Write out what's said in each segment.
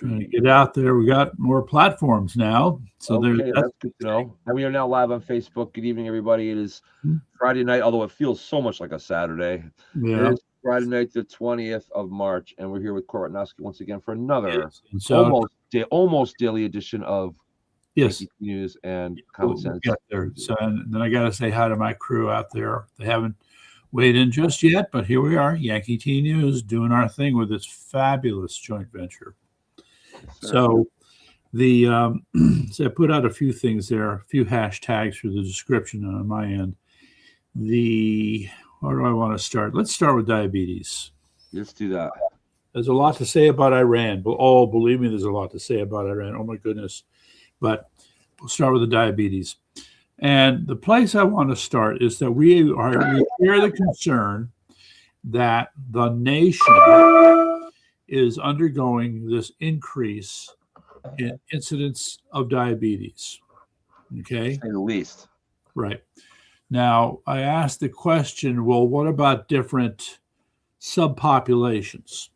Trying to get out there. We got more platforms now. So Okay, that's good to know. And we are now live on Facebook. Good evening, everybody. It is Friday night, although it feels so much like a Saturday. Yeah. It is Friday night, the 20th of March, and we're here with Court Ratnowski once again for another And so, almost daily edition of yes, Yankee News and Common Sense. Get there. So, and then I got to say hi to my crew out there. They haven't weighed in just yet, but here we are, Yankee T News, doing our thing with this fabulous joint venture. So the so I put out a few things there, a few hashtags for the description on my end. Where do I want to start? Let's start with diabetes. Let's do that. There's a lot to say about Iran. Oh, believe me, there's a lot to say about Iran. Oh my goodness. But we'll start with the diabetes. And the place I want to start is that we share the concern that the nation is undergoing this increase in incidence of diabetes. Okay? To say the least. Right. Now, I asked the question, well, what about different subpopulations?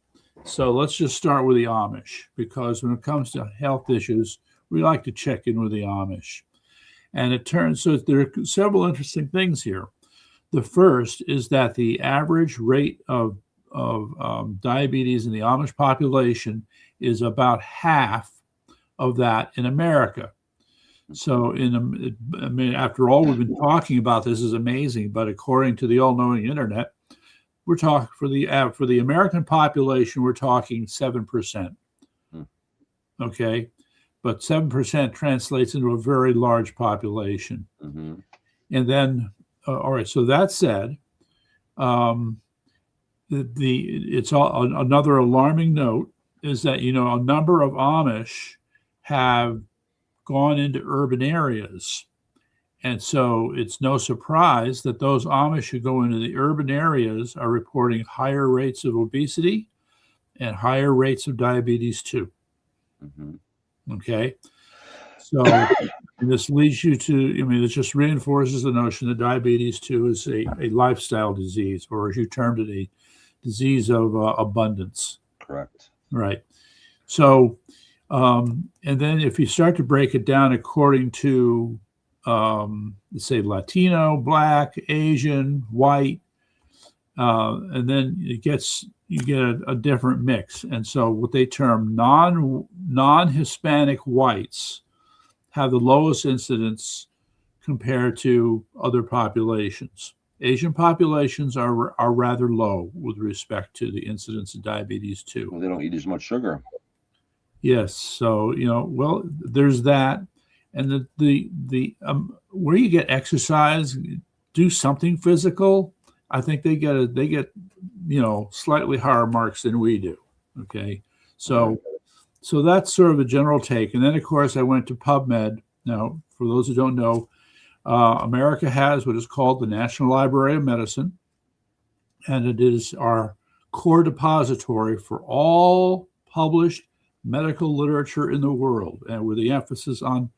So let's just start with the Amish, because when it comes to health issues, we like to check in with the Amish. And it turns so there are several interesting things here. The first is that the average rate of diabetes in the Amish population is about half of that in America. So, after all, we've been talking about this is amazing, but according to the all-knowing internet, we're talking for the American population, we're talking 7%. Okay, but 7% translates into a very large population. Mm-hmm. And then, all right. So that said, another alarming note is that a number of Amish have gone into urban areas. And so it's no surprise that those Amish who go into the urban areas are reporting higher rates of obesity and higher rates of diabetes too. Mm-hmm. Okay. So this leads you to, it just reinforces the notion that diabetes too is a lifestyle disease, or as you termed it, a disease of abundance. Correct. Right. So, and then if you start to break it down according to, let's say Latino, Black, Asian, white, and then you get a different mix. And so what they term non-Hispanic whites have the lowest incidence compared to other populations. Asian populations are rather low with respect to the incidence of diabetes too. Well, they don't eat as much sugar. Yes. So, well, there's that. And the where you get exercise, do something physical, I think they get slightly higher marks than we do. Okay. So that's sort of a general take. And then, of course, I went to PubMed. Now, for those who don't know, America has what is called the National Library of Medicine, and it is our core depository for all published medical literature in the world, and with the emphasis on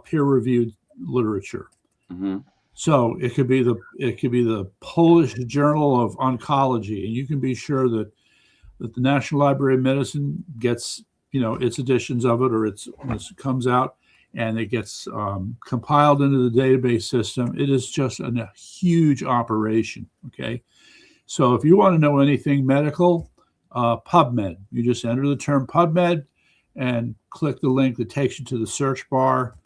peer-reviewed literature. Mm-hmm. So it could be the Polish Journal of Oncology, and you can be sure that the National Library of Medicine gets its editions of it, or it comes out and it gets compiled into the database system. It is just a huge operation. Okay, so if you want to know anything medical, PubMed, you just enter the term PubMed and click the link that takes you to the search bar,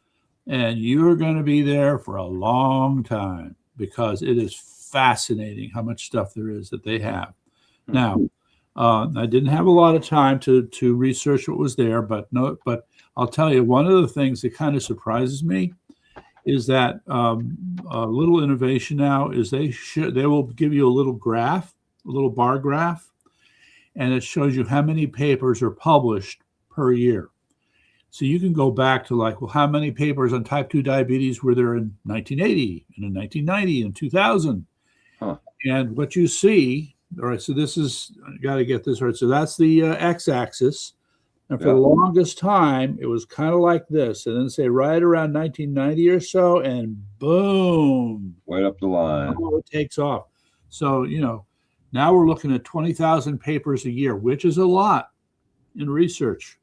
and you're going to be there for a long time because it is fascinating how much stuff there is that they have. Mm-hmm. Now, I didn't have a lot of time to research what was there, but I'll tell you, one of the things that kind of surprises me is that a little innovation now is they will give you a little graph, a little bar graph, and it shows you how many papers are published per year. So you can go back to how many papers on type 2 diabetes were there in 1980 and in 1990 and 2000? Huh. And what you see, all right, so this is, got to get this right. So that's the x-axis. And for the longest time, it was kind of like this. And then say right around 1990 or so, and boom. Right up the line. It takes off. So, now we're looking at 20,000 papers a year, which is a lot in research.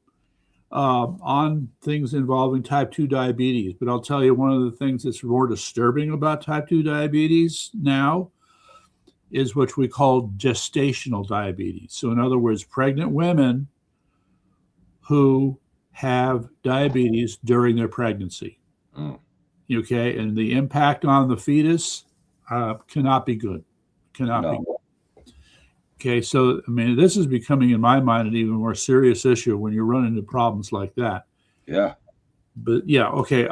on things involving type 2 diabetes. But I'll tell you, one of the things that's more disturbing about type 2 diabetes now is what we call gestational diabetes. So, in other words, pregnant women who have diabetes during their pregnancy. Okay, and the impact on the fetus cannot be good. Cannot be good. Okay, so I mean, this is becoming, in my mind, an even more serious issue when you run into problems like that. Yeah. But yeah, okay,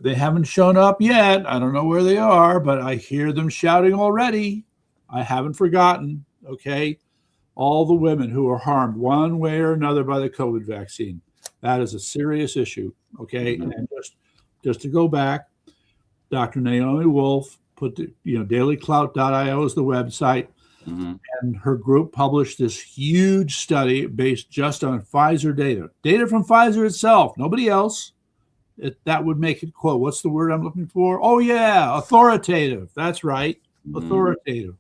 they haven't shown up yet. I don't know where they are, but I hear them shouting already. I haven't forgotten. Okay, all the women who are harmed one way or another by the COVID vaccine. That is a serious issue. Okay, and just to go back, Dr. Naomi Wolf put the, dailyclout.io is the website, and her group published this huge study based just on Pfizer data from Pfizer itself, nobody else. That would make it, quote, what's the word I'm looking for? Oh yeah, authoritative. That's right, authoritative.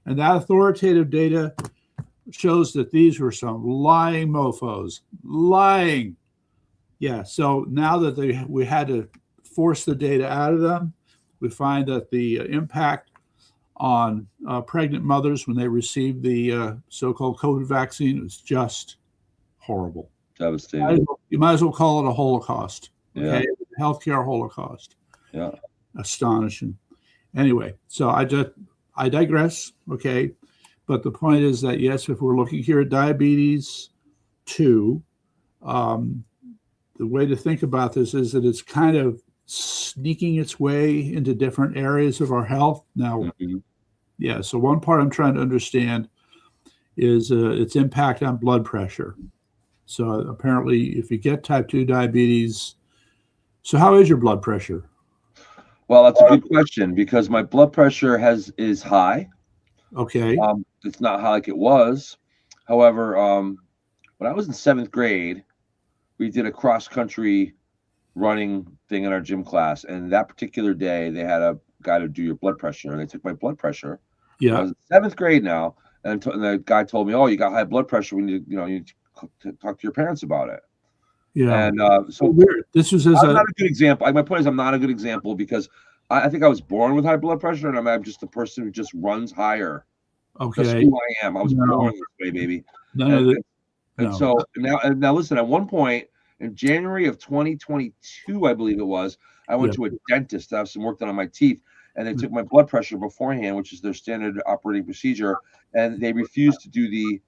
And that authoritative data shows that these were some lying mofos, lying. Yeah, so now that we had to force the data out of them, we find that the impact on pregnant mothers when they receive the so-called COVID vaccine is just horrible. Devastating. You might as well call it a holocaust. Okay, Yeah. Healthcare holocaust. Yeah. Astonishing. Anyway, so I digress. Okay, but the point is that yes, if we're looking here at diabetes 2, the way to think about this is that it's kind of sneaking its way into different areas of our health. Now, yeah, so one part I'm trying to understand is its impact on blood pressure. So apparently, if you get type 2 diabetes, so how is your blood pressure? Well, that's a good question because my blood pressure is high. Okay. It's not high like it was. However, when I was in 7th grade, we did a cross-country running thing in our gym class, and that particular day they had a guy to do your blood pressure, and they took my blood pressure. Yeah. I was in 7th grade now, and the guy told me, "Oh, you got high blood pressure. We need, you need to talk to your parents about it." Yeah. And so weird. This was I'm not a good example. My point is, I'm not a good example because I think I was born with high blood pressure, and I'm just a person who just runs higher. Okay. That's who I am. I was born this way, baby. And so now listen, at one point in January of 2022, I believe it was, I went to a dentist to have some work done on my teeth, and they took my blood pressure beforehand, which is their standard operating procedure, and they refused to do the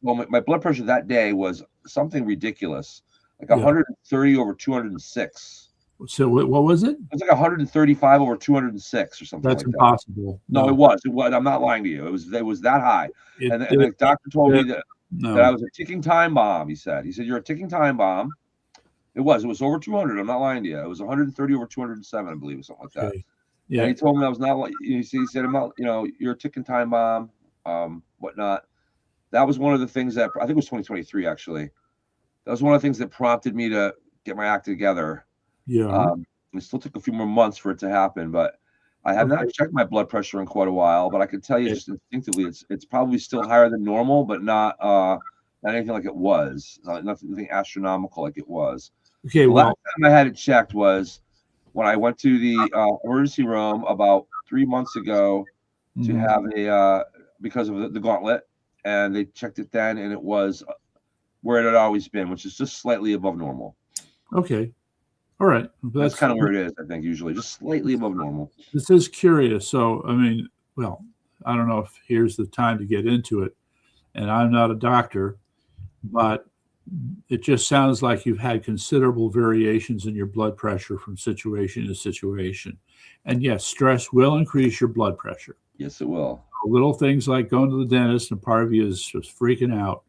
my blood pressure that day was something ridiculous, like 130 over 206. So what was it? It was like 135 over 206 or something. That's like impossible. That. No, it was. I'm not lying to you. It was that high. And the doctor told me that I was a ticking time bomb. He said, "You're a ticking time bomb." It was over 200. I'm not lying to you. It was 130 over 207, I believe, or something like that. Okay. Yeah. And he told me I was not like. He said, "I'm not. You're a ticking time bomb, whatnot." That was one of the things that I think it was 2023 actually. That was one of the things that prompted me to get my act together. Yeah. It still took a few more months for it to happen, but I have not checked my blood pressure in quite a while. But I can tell you just instinctively, it's probably still higher than normal, but not anything like it was. Nothing astronomical like it was. Okay. The last time I had it checked was when I went to the emergency room about 3 months ago to have because of the gauntlet, and they checked it then, and it was where it had always been, which is just slightly above normal. Okay. All right. That's kind of where it is, I think, usually, just slightly above normal. This is curious. So, I mean, well, I don't know if here's the time to get into it, and I'm not a doctor, but it just sounds like you've had considerable variations in your blood pressure from situation to situation. And yes, stress will increase your blood pressure. Yes, it will. Little things like going to the dentist, and part of you is just freaking out.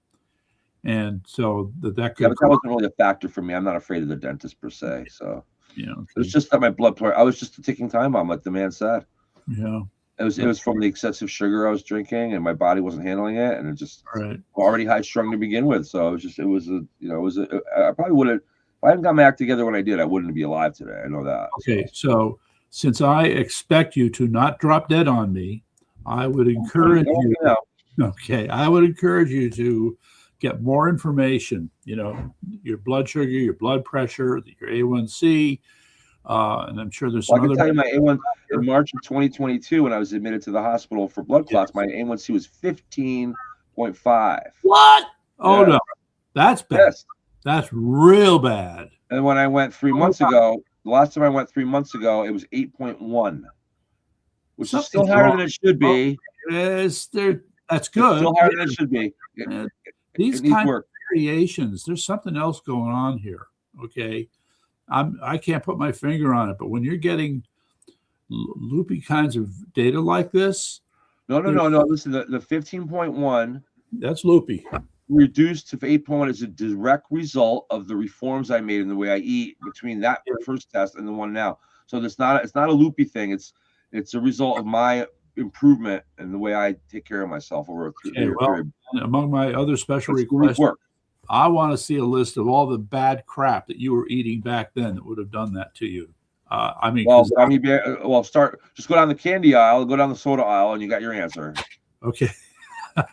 And so that could. Yeah, but that wasn't really a factor for me. I'm not afraid of the dentist per se. So okay. It was just that my blood pressure. I was just a ticking time bomb, like the man said. Yeah. It was from the excessive sugar I was drinking, and my body wasn't handling it, and it just right. already high strung to begin with. So it was I probably would have. If I hadn't got my act together when I did, I wouldn't be alive today. I know that. Okay, so since I expect you to not drop dead on me, I would encourage you. Okay, I would encourage you to get more information, your blood sugar, your blood pressure, your A1C, and I'm sure there's some I can other. tell you my A1 in March of 2022 when I was admitted to the hospital for blood clots, my A1C was 15.5. What? Oh no, that's bad. Yes. That's real bad. And when I went 3 months ago, the last time I went 3 months ago, it was 8.1 which is still higher than it should be. That's good. It's still higher than it should be. These kind of variations, there's something else going on here. Okay. I can't put my finger on it, but when you're getting loopy kinds of data like this. No. Listen, the 15.1. That's loopy. Reduced to 8.1 is a direct result of the reforms I made in the way I eat between that first test and the one now. So it's not a loopy thing. It's a result of my improvement in the way I take care of myself over a period. Among my other special requests, I want to see a list of all the bad crap that you were eating back then that would have done that to you. Just go down the candy aisle, go down the soda aisle, and you got your answer. Okay.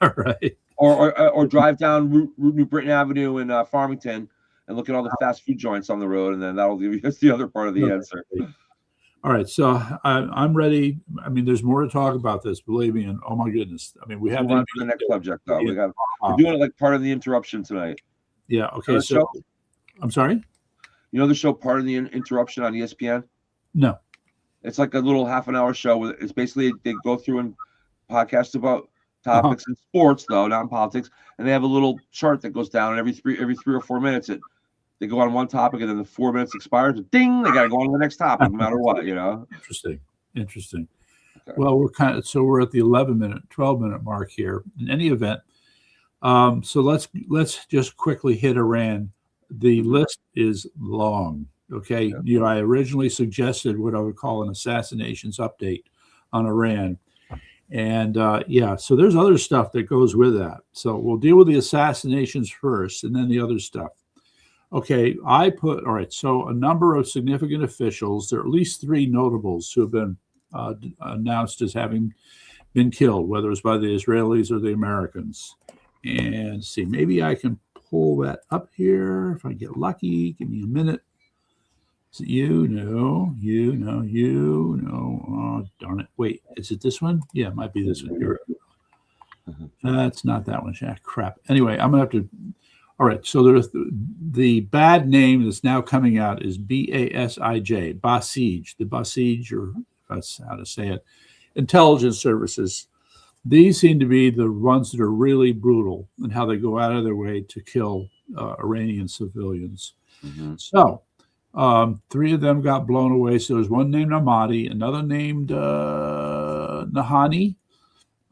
All right. Or drive down Route New Britain Avenue in Farmington and look at all the fast food joints on the road, and then that'll give you the other part of the answer. All right, so I'm ready. I mean, there's more to talk about this, believe me. And oh my goodness, I mean, we have to the next subject though. We're doing it like part of the interruption tonight. Yeah. Okay. So, I'm sorry. You know the show Part of the Interruption on ESPN? No. It's like a little half-an-hour show where it's basically they go through and podcast about topics in sports, though, not in politics, and they have a little chart that goes down, and every 3 or 4 minutes they go on one topic, and then the 4 minutes expires. Ding! They got to go on to the next topic, no matter what. Interesting. Okay. Well, we're at the 12-minute mark here. In any event, so let's just quickly hit Iran. The list is long. Okay, I originally suggested what I would call an assassinations update on Iran, and so there's other stuff that goes with that. So we'll deal with the assassinations first, and then the other stuff. Okay, all right, so a number of significant officials, there are at least 3 notables who have been announced as having been killed, whether it's by the Israelis or the Americans. And see, maybe I can pull that up here if I get lucky. Give me a minute. Is it you? No. Oh, darn it. Wait, is it this one? Yeah, it might be this one. Here. That's not that one. Crap. Anyway, I'm going to have to. All right, so there's the bad name that's now coming out is BASIJ, Basij, the Basij, or that's how to say it, intelligence services. These seem to be the ones that are really brutal in how they go out of their way to kill Iranian civilians. Mm-hmm. So 3 of them got blown away. So there's one named Ahmadi, another named Nahani,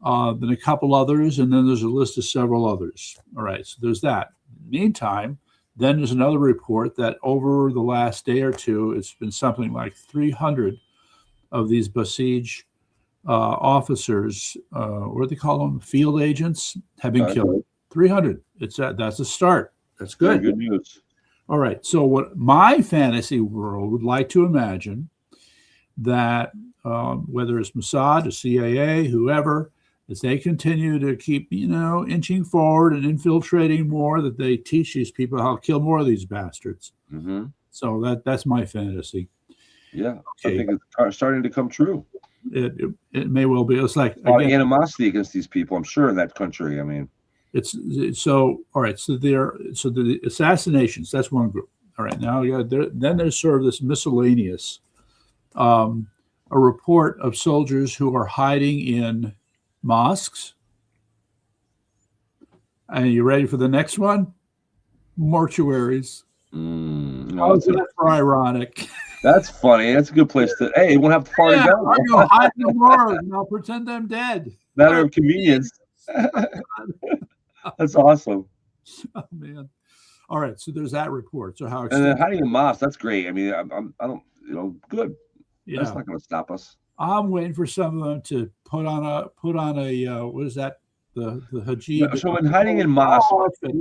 then a couple others, and then there's a list of several others. All right, so there's that. Meantime, then there's another report that over the last day or two, it's been something like 300 of these Basij officers, what do they call them? Field agents have been killed. 300. That's a start. That's good. Very good news. All right. So what my fantasy world would like to imagine that whether it's Mossad, the CIA, whoever, as they continue to keep, inching forward and infiltrating more, that they teach these people how to kill more of these bastards. Mm-hmm. So that's my fantasy. Yeah, okay. I think it's starting to come true. It may well be. It's like animosity against these people, I'm sure, in that country. I mean, it's so all right. So the assassinations. That's one group. All right. Now, then there's sort of this miscellaneous, a report of soldiers who are hiding in mosques. And you ready for the next one? Mortuaries. No, that's ironic. That's funny. That's a good place to. Hey, you won't have to party down. I go hide in the morgue and I'll pretend I'm dead. Matter of convenience. That's awesome. Oh man! All right, so there's that report. So how? And then hiding in mosques. That's great. I mean, I don't. Good. Yeah. That's not going to stop us. I'm waiting for some of them to put on a what is that? The hijab. So in hiding in mosques,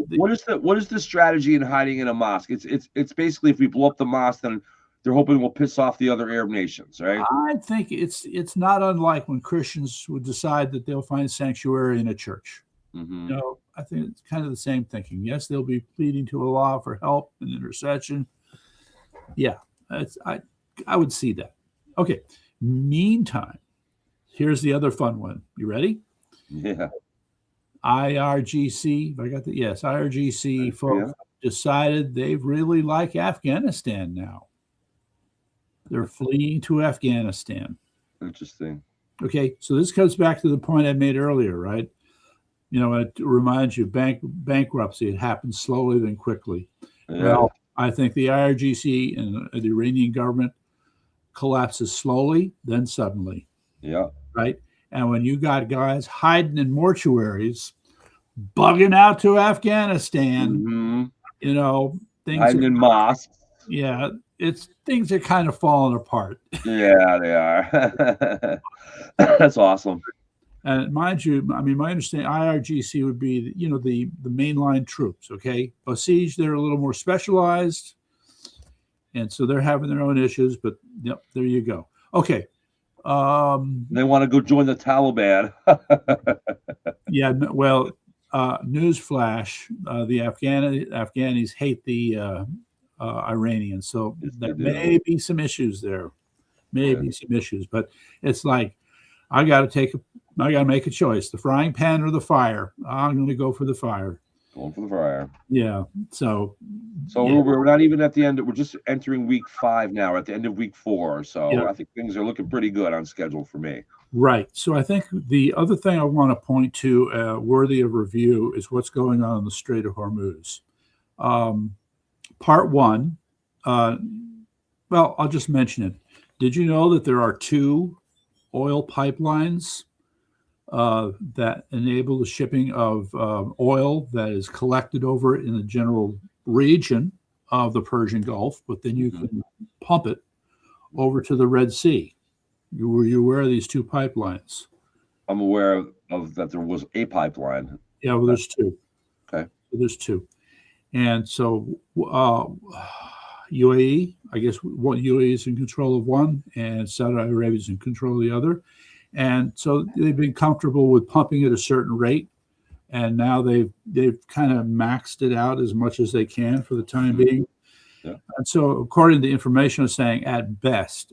what is the strategy in hiding in a mosque? It's basically if we blow up the mosque, then they're hoping we'll piss off the other Arab nations, right? I think it's not unlike when Christians would decide that they'll find sanctuary in a church. Mm-hmm. I think it's kind of the same thinking. Yes, they'll be pleading to Allah for help and intercession. Yeah, I would see that. Okay. Meantime, here's the other fun one. You ready? Yeah. IRGC. I got the yes. IRGC folks decided they really like Afghanistan now. They're fleeing to Afghanistan. Interesting. Okay, so this comes back to the point I made earlier, right? You know, it reminds you bankruptcy. It happens slowly then quickly. Yeah. Well, I think the IRGC and the Iranian government collapses slowly, then suddenly. Yeah. Right. And when you got guys hiding in mortuaries, bugging out to Afghanistan, you know, things hiding in mosques. Yeah, things are kind of falling apart. Yeah, they are. That's awesome. And mind you, I mean, my understanding, IRGC would be, you know, the mainline troops. Okay, Basij, they're a little more specialized, and so they're having their own issues. But yep, there you go. Okay. They want to go join the Taliban. Yeah, well, newsflash: the Afghanis hate the Iranians, so there may be some issues there. Maybe some issues, but it's like I got to make a choice: the frying pan or the fire. I'm going to go for the fire. Going for the fire. Yeah. So yeah. We're not even at the end. We're just entering week 5 now. We're at the end of week 4. So I think things are looking pretty good on schedule for me. Right. So I think the other thing I want to point to, worthy of review, is what's going on in the Strait of Hormuz. Part 1. Well, I'll just mention it. Did you know that there are 2 oil pipelines that enable the shipping of oil that is collected over in the general region of the Persian Gulf, but then you can pump it over to the Red Sea? Were you aware of these 2 pipelines? I'm aware of that there was a pipeline. Yeah, well, there's 2. Okay. There's 2. And so UAE, I guess UAE is in control of one, and Saudi Arabia is in control of the other. And so they've been comfortable with pumping at a certain rate, and now they've kind of maxed it out as much as they can for the time being. Yeah. And so, according to the information, is saying at best,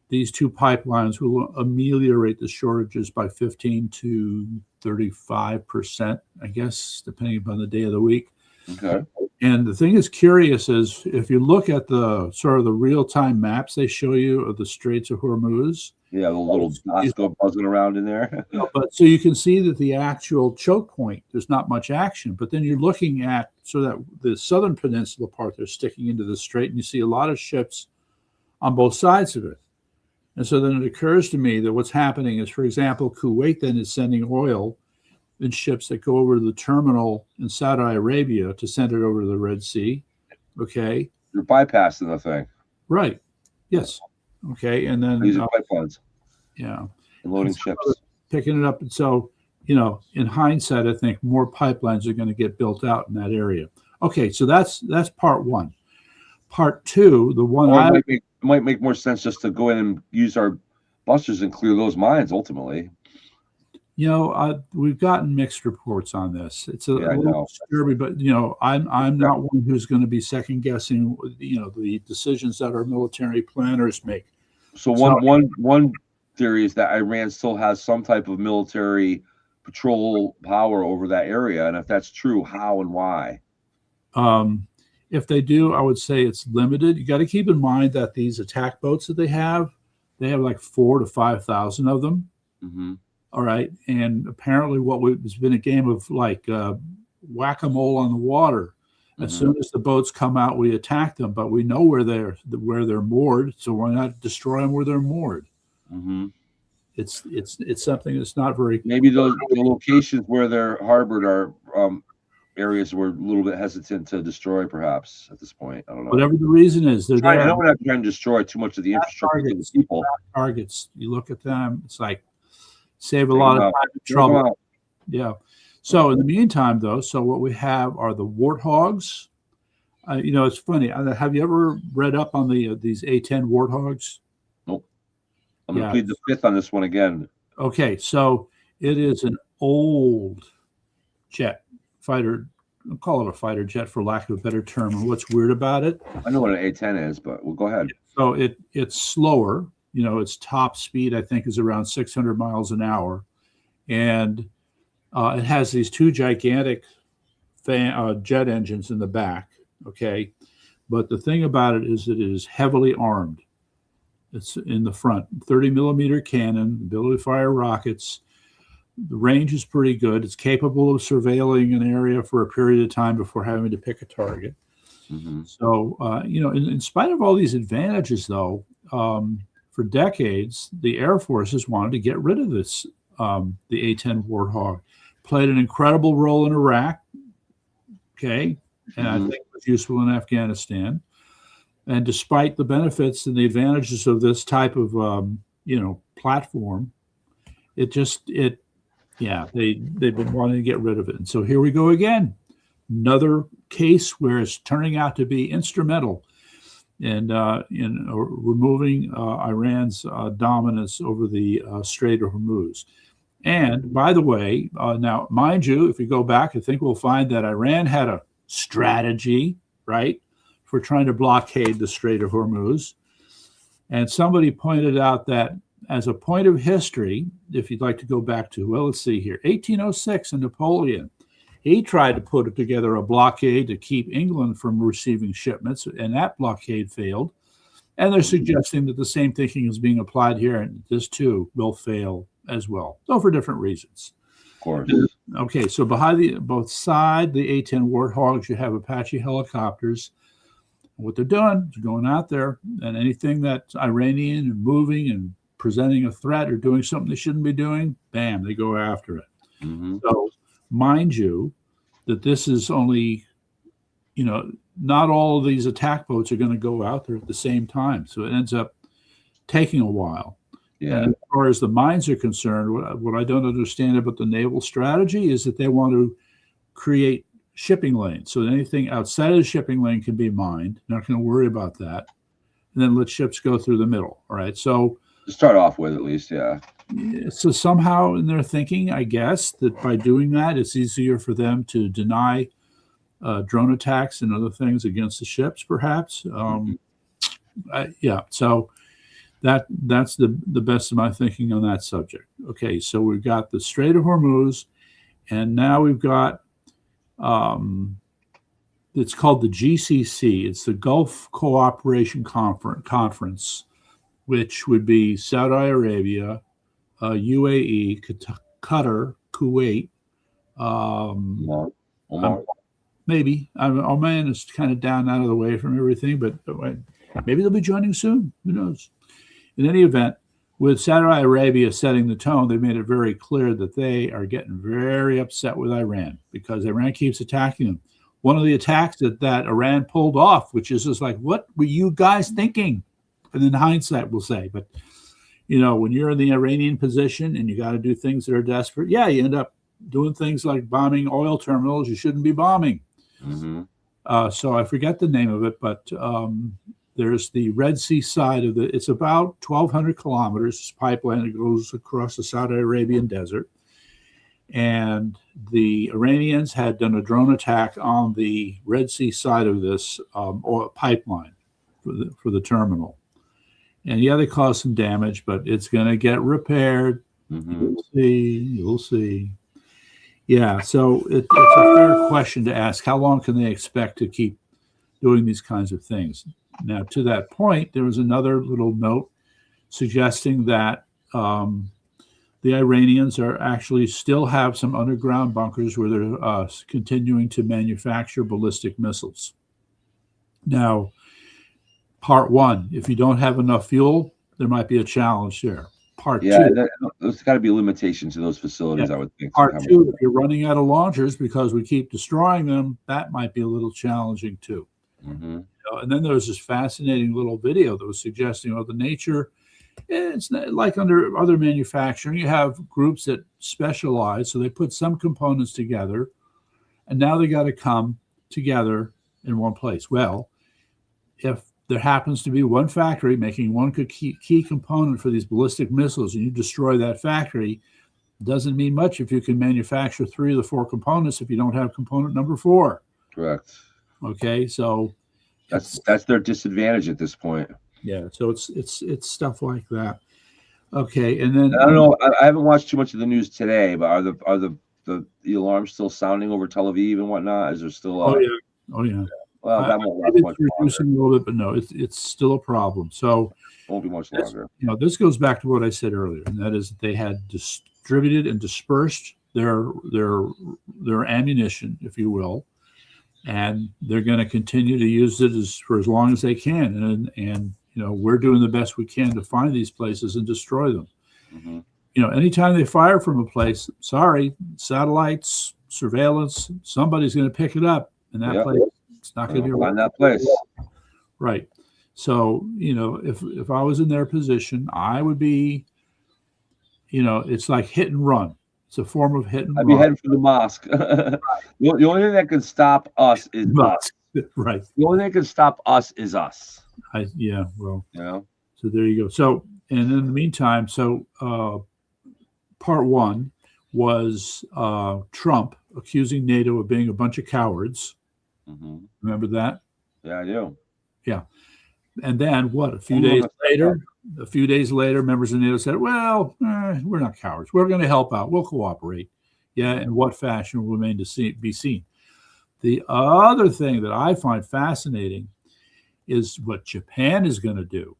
these 2 pipelines will ameliorate the shortages by 15 to 35%, I guess, depending upon the day of the week. Okay. And the thing that's curious is if you look at the sort of the real-time maps they show you of the Straits of Hormuz. Yeah, the little dots go buzzing around in there. But so you can see that the actual choke point, there's not much action. But then you're looking at so that the southern peninsula part, they're sticking into the strait, and you see a lot of ships on both sides of it. And so then it occurs to me that what's happening is, for example, Kuwait then is sending oil in ships that go over to the terminal in Saudi Arabia to send it over to the Red Sea. Okay. You're bypassing the thing. Right. Yes. Okay. And then these are pipelines. Yeah. And loading ships. Picking it up. And so, you know, in hindsight, I think more pipelines are going to get built out in that area. Okay. So that's part 1. Part 2, the one it might make more sense just to go in and use our busters and clear those mines ultimately. You know, we've gotten mixed reports on this. It's a little disturbing, but you know, I'm not one who's going to be second guessing, you know, the decisions that our military planners make. So one theory is that Iran still has some type of military patrol power over that area, and if that's true, how and why? If they do, I would say it's limited. You got to keep in mind that these attack boats that they have like 4,000 to 5,000 of them. Mm-hmm. All right. And apparently it's been a game of like whack-a-mole on the water. As soon as the boats come out, we attack them, but we know where they're moored. So why not destroy them where they're moored? Mm-hmm. It's something that's not very. Maybe the locations where they're harbored are areas we're a little bit hesitant to destroy, perhaps at this point. I don't know. Whatever the reason is, they're I don't want to try and destroy too much of the infrastructure of the people. Targets. You look at them, it's like save a lot of time and trouble. Yeah. So in the meantime, though, so what we have are the Warthogs. You know, it's funny. Have you ever read up on these A-10 Warthogs? Nope. I'm going to plead the fifth on this one again. Okay, so it is an old jet fighter. I'll call it a fighter jet for lack of a better term. And what's weird about it? I know what an A-10 is, but we'll go ahead. So it's slower. You know, its top speed I think is around 600 miles an hour, and it has these two gigantic jet engines in the back. Okay, but the thing about it is that it is heavily armed. It's in the front, 30 millimeter cannon, ability to fire rockets. The range is pretty good. It's capable of surveilling an area for a period of time before having to pick a target. Mm-hmm. So, you know, in spite of all these advantages, though, for decades, the Air Forces wanted to get rid of this. The A-10 Warthog played an incredible role in Iraq. Okay, and I think it was useful in Afghanistan. And despite the benefits and the advantages of this type of, you know, platform, they've been wanting to get rid of it. And so here we go again, another case where it's turning out to be instrumental in removing Iran's dominance over the Strait of Hormuz. And by the way, now, mind you, if you go back, I think we'll find that Iran had a strategy, right, for trying to blockade the Strait of Hormuz. And somebody pointed out that as a point of history, if you'd like to go back to, well, let's see here, 1806 and Napoleon, he tried to put together a blockade to keep England from receiving shipments, and that blockade failed. And they're suggesting that the same thinking is being applied here, and this too will fail as well, though for different reasons. Of course. Okay, so behind both side the A-10 Warthogs, you have Apache helicopters. What they're doing is going out there, and anything that's Iranian and moving and presenting a threat or doing something they shouldn't be doing, bam, they go after it. Mm-hmm. So mind you that this is only, you know, not all of these attack boats are going to go out there at the same time. So it ends up taking a while. Yeah. And as far as the mines are concerned, what I don't understand about the naval strategy is that they want to create shipping lanes. So anything outside of the shipping lane can be mined. Not going to worry about that. And then let ships go through the middle. All right. So to start off with, at least, yeah. So somehow in their thinking, I guess, that by doing that, it's easier for them to deny drone attacks and other things against the ships, perhaps. Yeah. So that's the best of my thinking on that subject. Okay. So we've got the Strait of Hormuz, and now we've got it's called the GCC. It's the Gulf Cooperation Conference, which would be Saudi Arabia, UAE, Qatar, Kuwait, Oman. maybe. Oman is kind of down out of the way from everything, but maybe they'll be joining soon. Who knows? In any event, with Saudi Arabia setting the tone, they've made it very clear that they are getting very upset with Iran because Iran keeps attacking them. One of the attacks that Iran pulled off, which is just like, what were you guys thinking? And in hindsight, we'll say, but you know, when you're in the Iranian position and you got to do things that are desperate, yeah, you end up doing things like bombing oil terminals you shouldn't be bombing. Mm-hmm. So I forget the name of it, but there's the Red Sea side of it. It's about 1,200 kilometers. This pipeline that goes across the Saudi Arabian desert. And the Iranians had done a drone attack on the Red Sea side of this oil pipeline for the terminal. And yeah, they caused some damage, but it's going to get repaired. Mm-hmm. You'll see. Yeah, so it's a fair question to ask. How long can they expect to keep doing these kinds of things? Now, to that point, there was another little note suggesting that the Iranians are actually still have some underground bunkers where they're continuing to manufacture ballistic missiles. Now, part one, if you don't have enough fuel, there might be a challenge there. Part two, there's got to be limitations to those facilities, I would think. Part two, if you're running out of launchers because we keep destroying them, that might be a little challenging too. Mm-hmm. And then there's this fascinating little video that was suggesting, the nature, it's not, like under other manufacturing, you have groups that specialize, so they put some components together, and now they got to come together in one place. Well, if there happens to be one factory making one key component for these ballistic missiles, and you destroy that factory, Doesn't mean much if you can manufacture 3 of the 4 components if you don't have component number 4. Correct. Okay, so that's their disadvantage at this point. Yeah, so it's stuff like that. Okay, and then I don't know. I haven't watched too much of the news today, but are the alarms still sounding over Tel Aviv and whatnot? Is there still? Oh yeah. Well, that won't last much reducing longer. a little bit, but no, it's still a problem. So won't be much longer. This goes back to what I said earlier, and that is that they had distributed and dispersed their ammunition, if you will, and they're going to continue to use it for as long as they can. And we're doing the best we can to find these places and destroy them. Mm-hmm. Anytime they fire from a place, sorry, satellites, surveillance, somebody's going to pick it up, and that place, it's not going to be find that place. Right. So, if I was in their position, I would be, it's like hit and run. It's a form of hit and run. I'd be heading for the mosque. The only thing that can stop us is us. Right. The only thing that can stop us is us. So there you go. So, and in the meantime, part 1 was Trump accusing NATO of being a bunch of cowards. Mm-hmm. Remember that? Yeah, I do. Yeah. And then what? A few days later, members of NATO said, well, we're not cowards. We're going to help out. We'll cooperate. Yeah. In what fashion will remain to be seen. The other thing that I find fascinating is what Japan is going to do.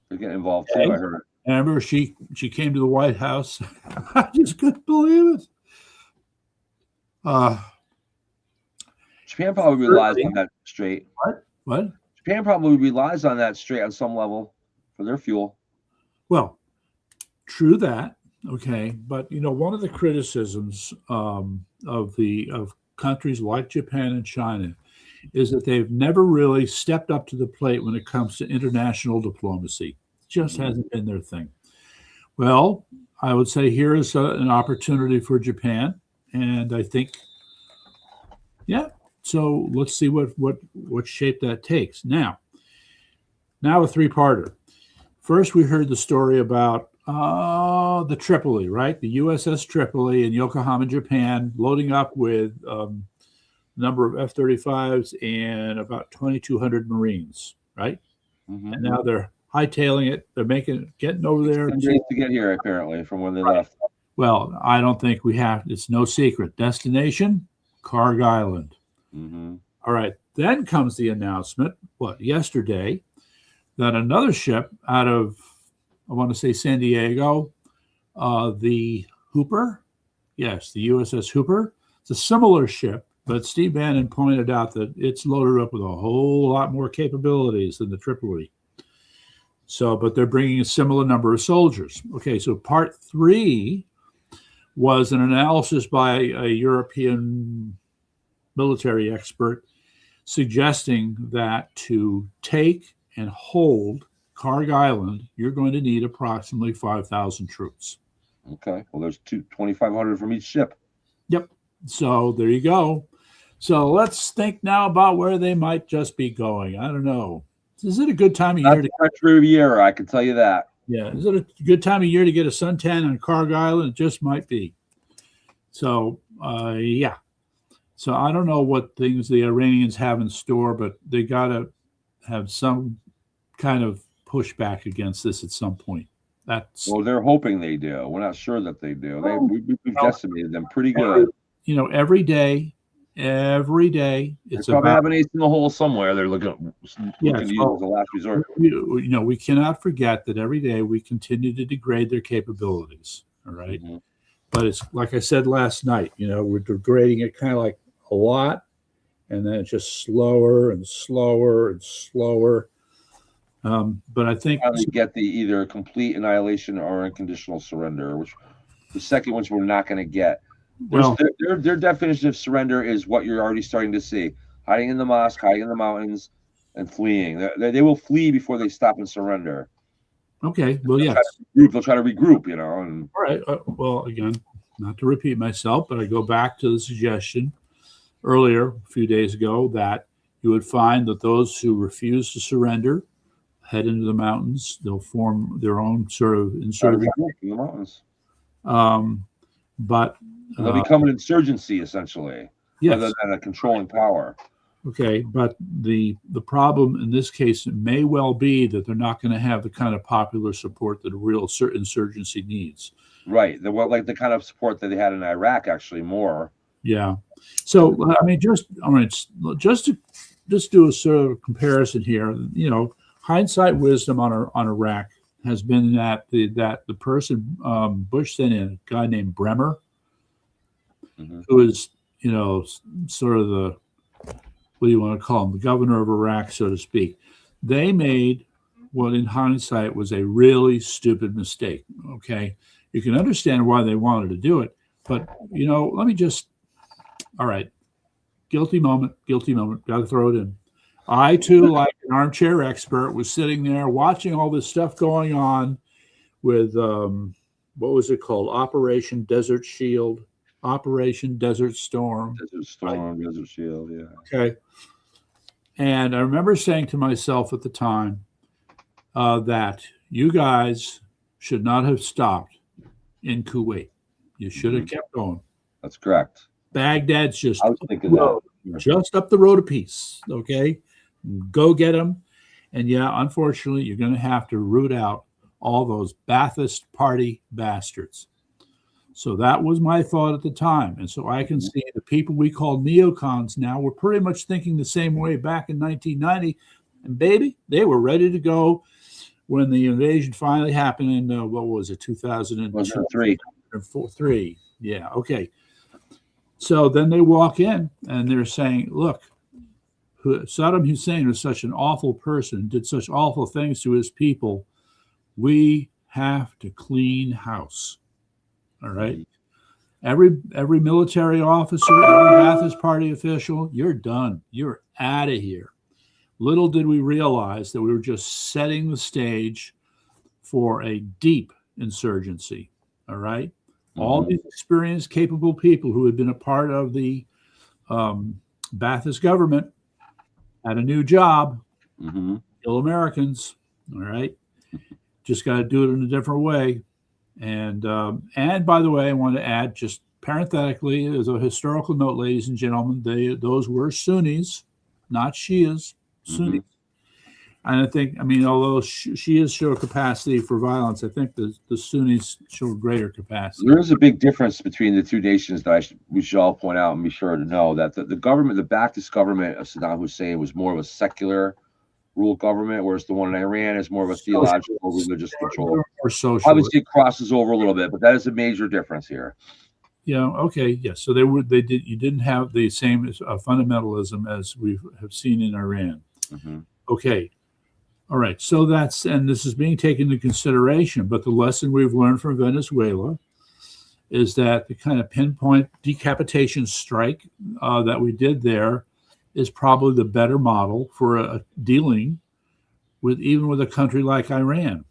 They're getting involved too, I heard. Remember, she came to the White House. I just couldn't believe it. Japan probably relies on that straight. What? Japan probably relies on that straight on some level for their fuel. Well, true that. Okay, but one of the criticisms of countries like Japan and China is that they've never really stepped up to the plate when it comes to international diplomacy. It just hasn't been their thing. Well, I would say here is an opportunity for Japan, and I think, so let's see what shape that takes. Now a 3-parter. First, we heard the story about the Tripoli, right? The USS Tripoli in Yokohama, Japan, loading up with a number of F-35s and about 2,200 Marines, right? Mm-hmm. And now they're hightailing it. They're getting over there. 10 days to get here, apparently, from when they left. Well, I don't think we have. It's no secret. Destination, Karg Island. Mm-hmm. All right. Then comes the announcement, yesterday, that another ship out of, I want to say San Diego, the Hooper. Yes, the USS Hooper. It's a similar ship, but Steve Bannon pointed out that it's loaded up with a whole lot more capabilities than the Tripoli. So, but they're bringing a similar number of soldiers. Okay, so part 3 was an analysis by a European military expert suggesting that to take and hold Karg Island, you're going to need approximately 5,000 troops. Okay. Well, there's 2,500 from each ship. Yep. So there you go. So let's think now about where they might just be going. I don't know. Is it a good time of year to French Riviera? I can tell you that. Yeah. Is it a good time of year to get a suntan on Karg Island? It just might be. So, yeah. So I don't know what things the Iranians have in store, but they got to have some kind of pushback against this at some point. Well, they're hoping they do. We're not sure that they do. We've decimated them pretty good. Every day, it's probably have an ace in the hole somewhere. They're looking to use as a last resort. We cannot forget that every day we continue to degrade their capabilities. All right. Mm-hmm. But it's like I said last night, we're degrading it kind of like a lot, and then it's just slower and slower and slower. But I think we get the either complete annihilation or unconditional surrender, which the second ones we're not going to get. Their definition of surrender is what you're already starting to see: hiding in the mosque, hiding in the mountains, and fleeing. They will flee before they stop and surrender. Okay. Well, yes. They'll try to regroup. And all right. Well, again, not to repeat myself, but I go back to the suggestion earlier, a few days ago, that you would find that those who refuse to surrender head into the mountains. They'll form their own sort of insurgency. In the mountains. But they'll become an insurgency essentially, yes. rather than a controlling power. Okay, but the problem in this case, it may well be that they're not going to have the kind of popular support that a real insurgency needs. Right. They want like the kind of support that they had in Iraq, actually more. Yeah. So I mean, just do a sort of comparison here. You know, hindsight wisdom on Iraq has been that the person Bush sent in, a guy named Bremer, who is, you know, sort of the, what do you want to call him, the governor of Iraq, so to speak. They made what in hindsight was a really stupid mistake. Okay. You can understand why they wanted to do it, but, you know, let me just, all right, guilty moment, got to throw it in. I, too, like an armchair expert, was sitting there watching all this stuff going on with, what was it called? Operation Desert Shield, Operation Desert Storm. Desert Storm, right? Desert Shield, yeah. Okay. And I remember saying to myself at the time that you guys should not have stopped in Kuwait. You should have kept going. That's correct. Baghdad's just I was thinking that. Just up the road a piece. Okay. Go get them. And yeah, unfortunately, you're going to have to root out all those Ba'athist Party bastards. So that was my thought at the time. And so I can see the people we call neocons now were pretty much thinking the same way back in 1990. And baby, they were ready to go when the invasion finally happened in, what was it, 2003? 3. Yeah, okay. So then they walk in and they're saying, look, Saddam Hussein was such an awful person, did such awful things to his people. We have to clean house. All right. Every military officer, every Ba'athist Party official, you're done. You're out of here. Little did we realize that we were just setting the stage for a deep insurgency. All right. All these experienced, capable people who had been a part of the Ba'athist government had a new job. Kill Americans. All right. Just got to do it in a different way. And by the way, I want to add, just parenthetically, as a historical note, ladies and gentlemen, those were Sunnis, not Shias, Sunnis. And I think, I mean, although Shias show capacity for violence, I think the Sunnis show greater capacity. There is a big difference between the two nations that we should all point out and be sure to know that the government, the Ba'athist government of Saddam Hussein, was more of a secular rule government, whereas the one in Iran is more of a theological, religious control. Or social. Obviously, it crosses over a little bit, but that is a major difference here. Yeah. Okay. Yes. So you didn't have the same fundamentalism as we have seen in Iran. Okay. All right. So and this is being taken into consideration, but the lesson we've learned from Venezuela is that the kind of pinpoint decapitation strike that we did there is probably the better model for dealing with even with a country like Iran.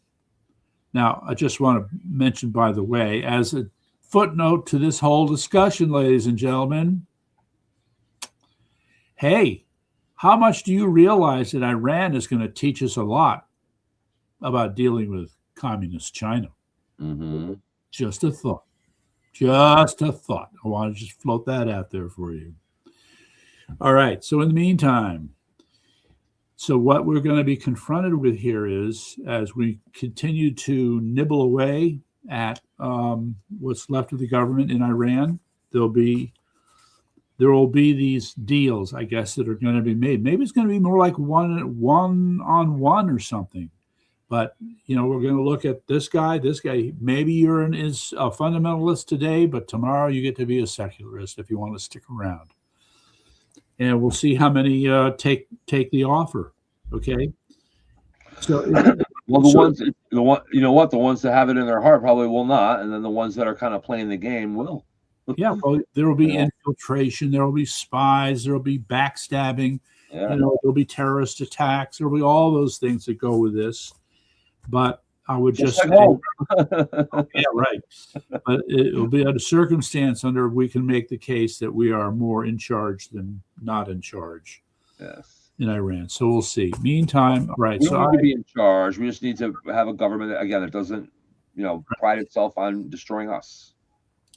Now, I just want to mention, by the way, as a footnote to this whole discussion, ladies and gentlemen, hey, how much do you realize that Iran is going to teach us a lot about dealing with communist China? Just a thought. Just a thought. I want to just float that out there for you. All right. So in the meantime, so what we're going to be confronted with here is, as we continue to nibble away at what's left of the government in Iran, there will be these deals, I guess, that are going to be made. Maybe it's going to be more like one-on-one or something. But, you know, we're going to look at this guy. Maybe you're a fundamentalist today, but tomorrow you get to be a secularist if you want to stick around. And we'll see how many take the offer. Okay. So, well, the ones that have it in their heart probably will not, and then the ones that are kind of playing the game will. Yeah, well, there will be infiltration. There will be spies. There will be backstabbing. Yeah. You know, there'll be terrorist attacks. There will be all those things that go with this. But I would just say, yeah, right. But it will be a circumstance under we can make the case that we are more in charge than not in charge. Yes. In Iran. So we'll see. Meantime, right. We don't need to be in charge. We just need to have a government that, again, that doesn't pride itself on destroying us.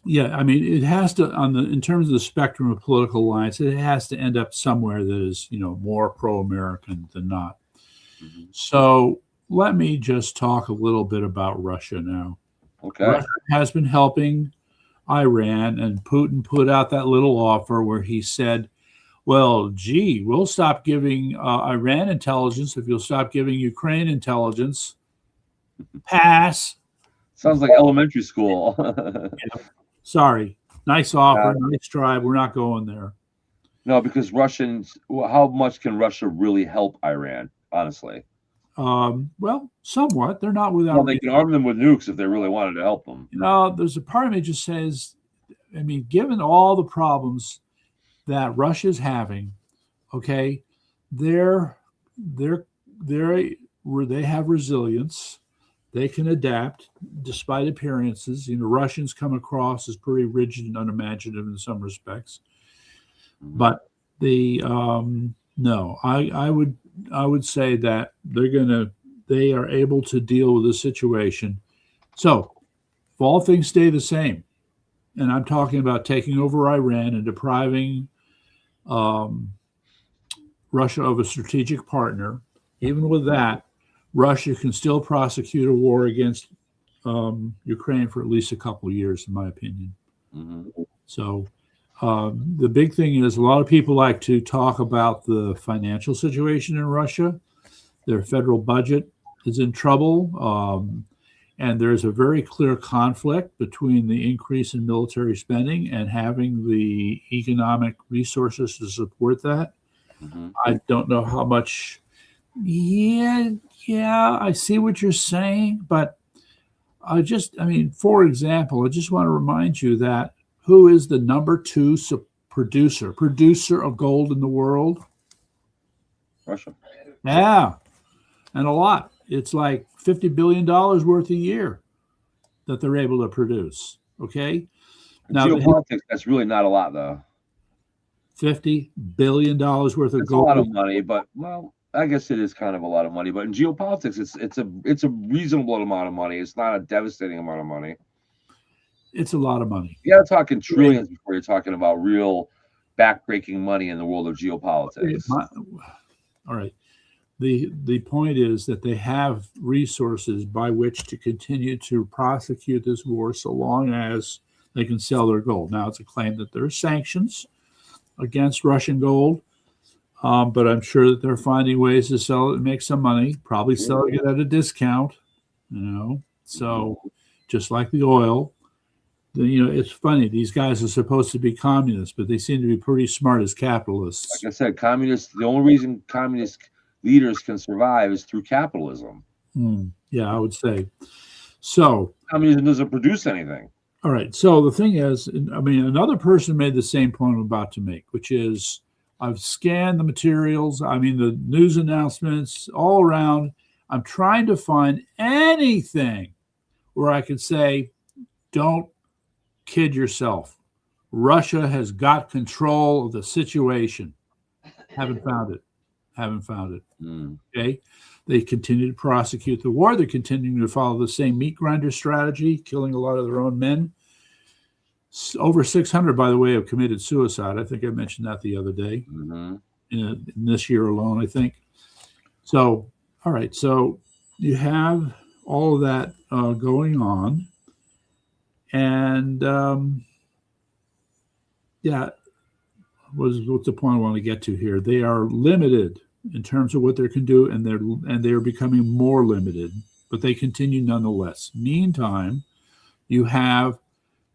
Yeah, I mean, it has to in terms of the spectrum of political lines, it has to end up somewhere that is, more pro-American than not. Mm-hmm. So let me just talk a little bit about Russia now. Okay. Russia has been helping Iran, and Putin put out that little offer where he said, well, gee, we'll stop giving Iran intelligence if you'll stop giving Ukraine intelligence. Pass. Sounds like elementary school. Sorry. Nice offer, nice try. We're not going there. No, because how much can Russia really help Iran, honestly? Well, somewhat. They're not without. Well, they can arm them with nukes if they really wanted to help them. There's a part of me just says, I mean, given all the problems that Russia's having, okay, they have resilience. They can adapt despite appearances. Russians come across as pretty rigid and unimaginative in some respects. But no, I would say that they are able to deal with the situation. So if all things stay the same, and I'm talking about taking over Iran and depriving Russia of a strategic partner, even with that, Russia can still prosecute a war against Ukraine for at least a couple of years, in my opinion. Mm-hmm. So the big thing is a lot of people like to talk about the financial situation in Russia. Their federal budget is in trouble. And there's a very clear conflict between the increase in military spending and having the economic resources to support that. Mm-hmm. I don't know how much. Yeah, I see what you're saying, but for example, I just want to remind you that who is the number 2 producer of gold in the world? Russia. Yeah, and a lot. It's like $50 billion worth a year that they're able to produce. Okay. Now, geopolitics, that's really not a lot, though. $50 billion worth of gold. It's a lot of money, but I guess it is kind of a lot of money. But in geopolitics, it's a reasonable amount of money. It's not a devastating amount of money. It's a lot of money. You got to talk in trillions before you're talking about real backbreaking money in the world of geopolitics. All right. The point is that they have resources by which to continue to prosecute this war so long as they can sell their gold. Now, it's a claim that there are sanctions against Russian gold, but I'm sure that they're finding ways to sell it and make some money, probably selling it at a discount, So just like the oil, it's funny. These guys are supposed to be communists, but they seem to be pretty smart as capitalists. Like I said, the only reason communist leaders can survive is through capitalism. Yeah, I would say. So communism doesn't produce anything. All right. So the thing is, another person made the same point I'm about to make, which is I've scanned the materials, the news announcements all around. I'm trying to find anything where I could say, don't kid yourself. Russia has got control of the situation. Haven't found it. Okay. They continue to prosecute the war. They're continuing to follow the same meat grinder strategy, killing a lot of their own men. Over 600, by the way, have committed suicide. I think I mentioned that the other day. In this year alone, I think. So, all right. So you have all of that going on. And what's the point I want to get to here? They are limited in terms of what they can do, and they're becoming more limited, but they continue nonetheless. Meantime, you have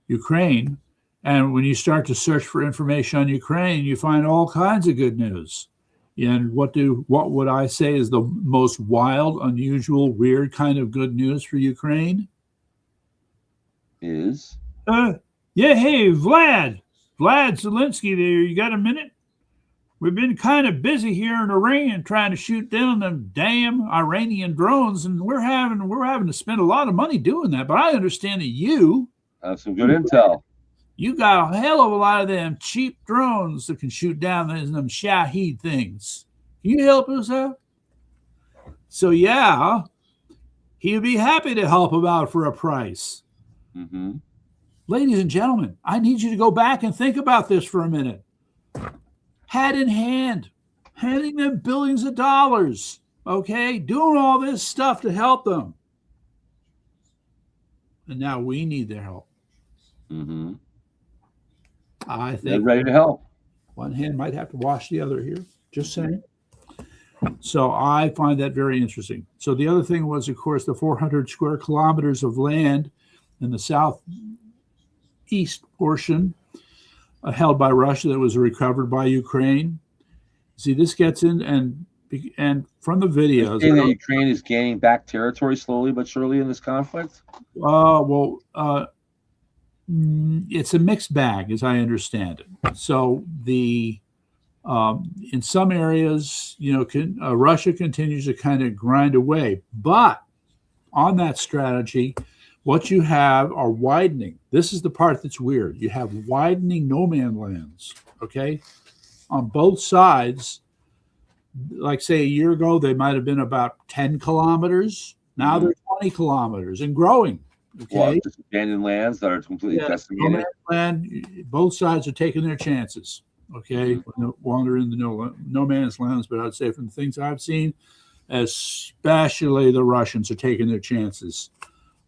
Ukraine, and when you start to search for information on Ukraine, you find all kinds of good news. And what would I say is the most wild, unusual, weird kind of good news for Ukraine? Is hey, Vlad Zelensky there, you got a minute? We've been kind of busy here in Iran trying to shoot down them damn Iranian drones, and we're having to spend a lot of money doing that. But I understand that you have some good intel. You got a hell of a lot of them cheap drones that can shoot down them Shahed things. Can you help us out? So he would be happy to help them out for a price. Mm-hmm. Ladies and gentlemen, I need you to go back and think about this for a minute. Hat in hand, handing them billions of dollars, okay, doing all this stuff to help them. And now we need their help. Mm-hmm. I think they're ready to help. One hand might have to wash the other here. Just saying. So I find that very interesting. So the other thing was, of course, the 400 square kilometers of land in the southeast portion held by Russia that was recovered by Ukraine. See, this gets in, and from the videos, that Ukraine is gaining back territory slowly but surely in this conflict. It's a mixed bag, as I understand it. So in some areas, Russia continues to kind of grind away, but on that strategy, what you have are widening. This is the part that's weird. You have widening no man lands, okay, on both sides. Like, say, a year ago, they might have been about 10 kilometers. Now they're 20 kilometers and growing. Okay, well, just abandoned lands that are completely decimated. Land, both sides are taking their chances. Okay, wandering the no man's lands, but I'd say from the things I've seen, especially the Russians are taking their chances.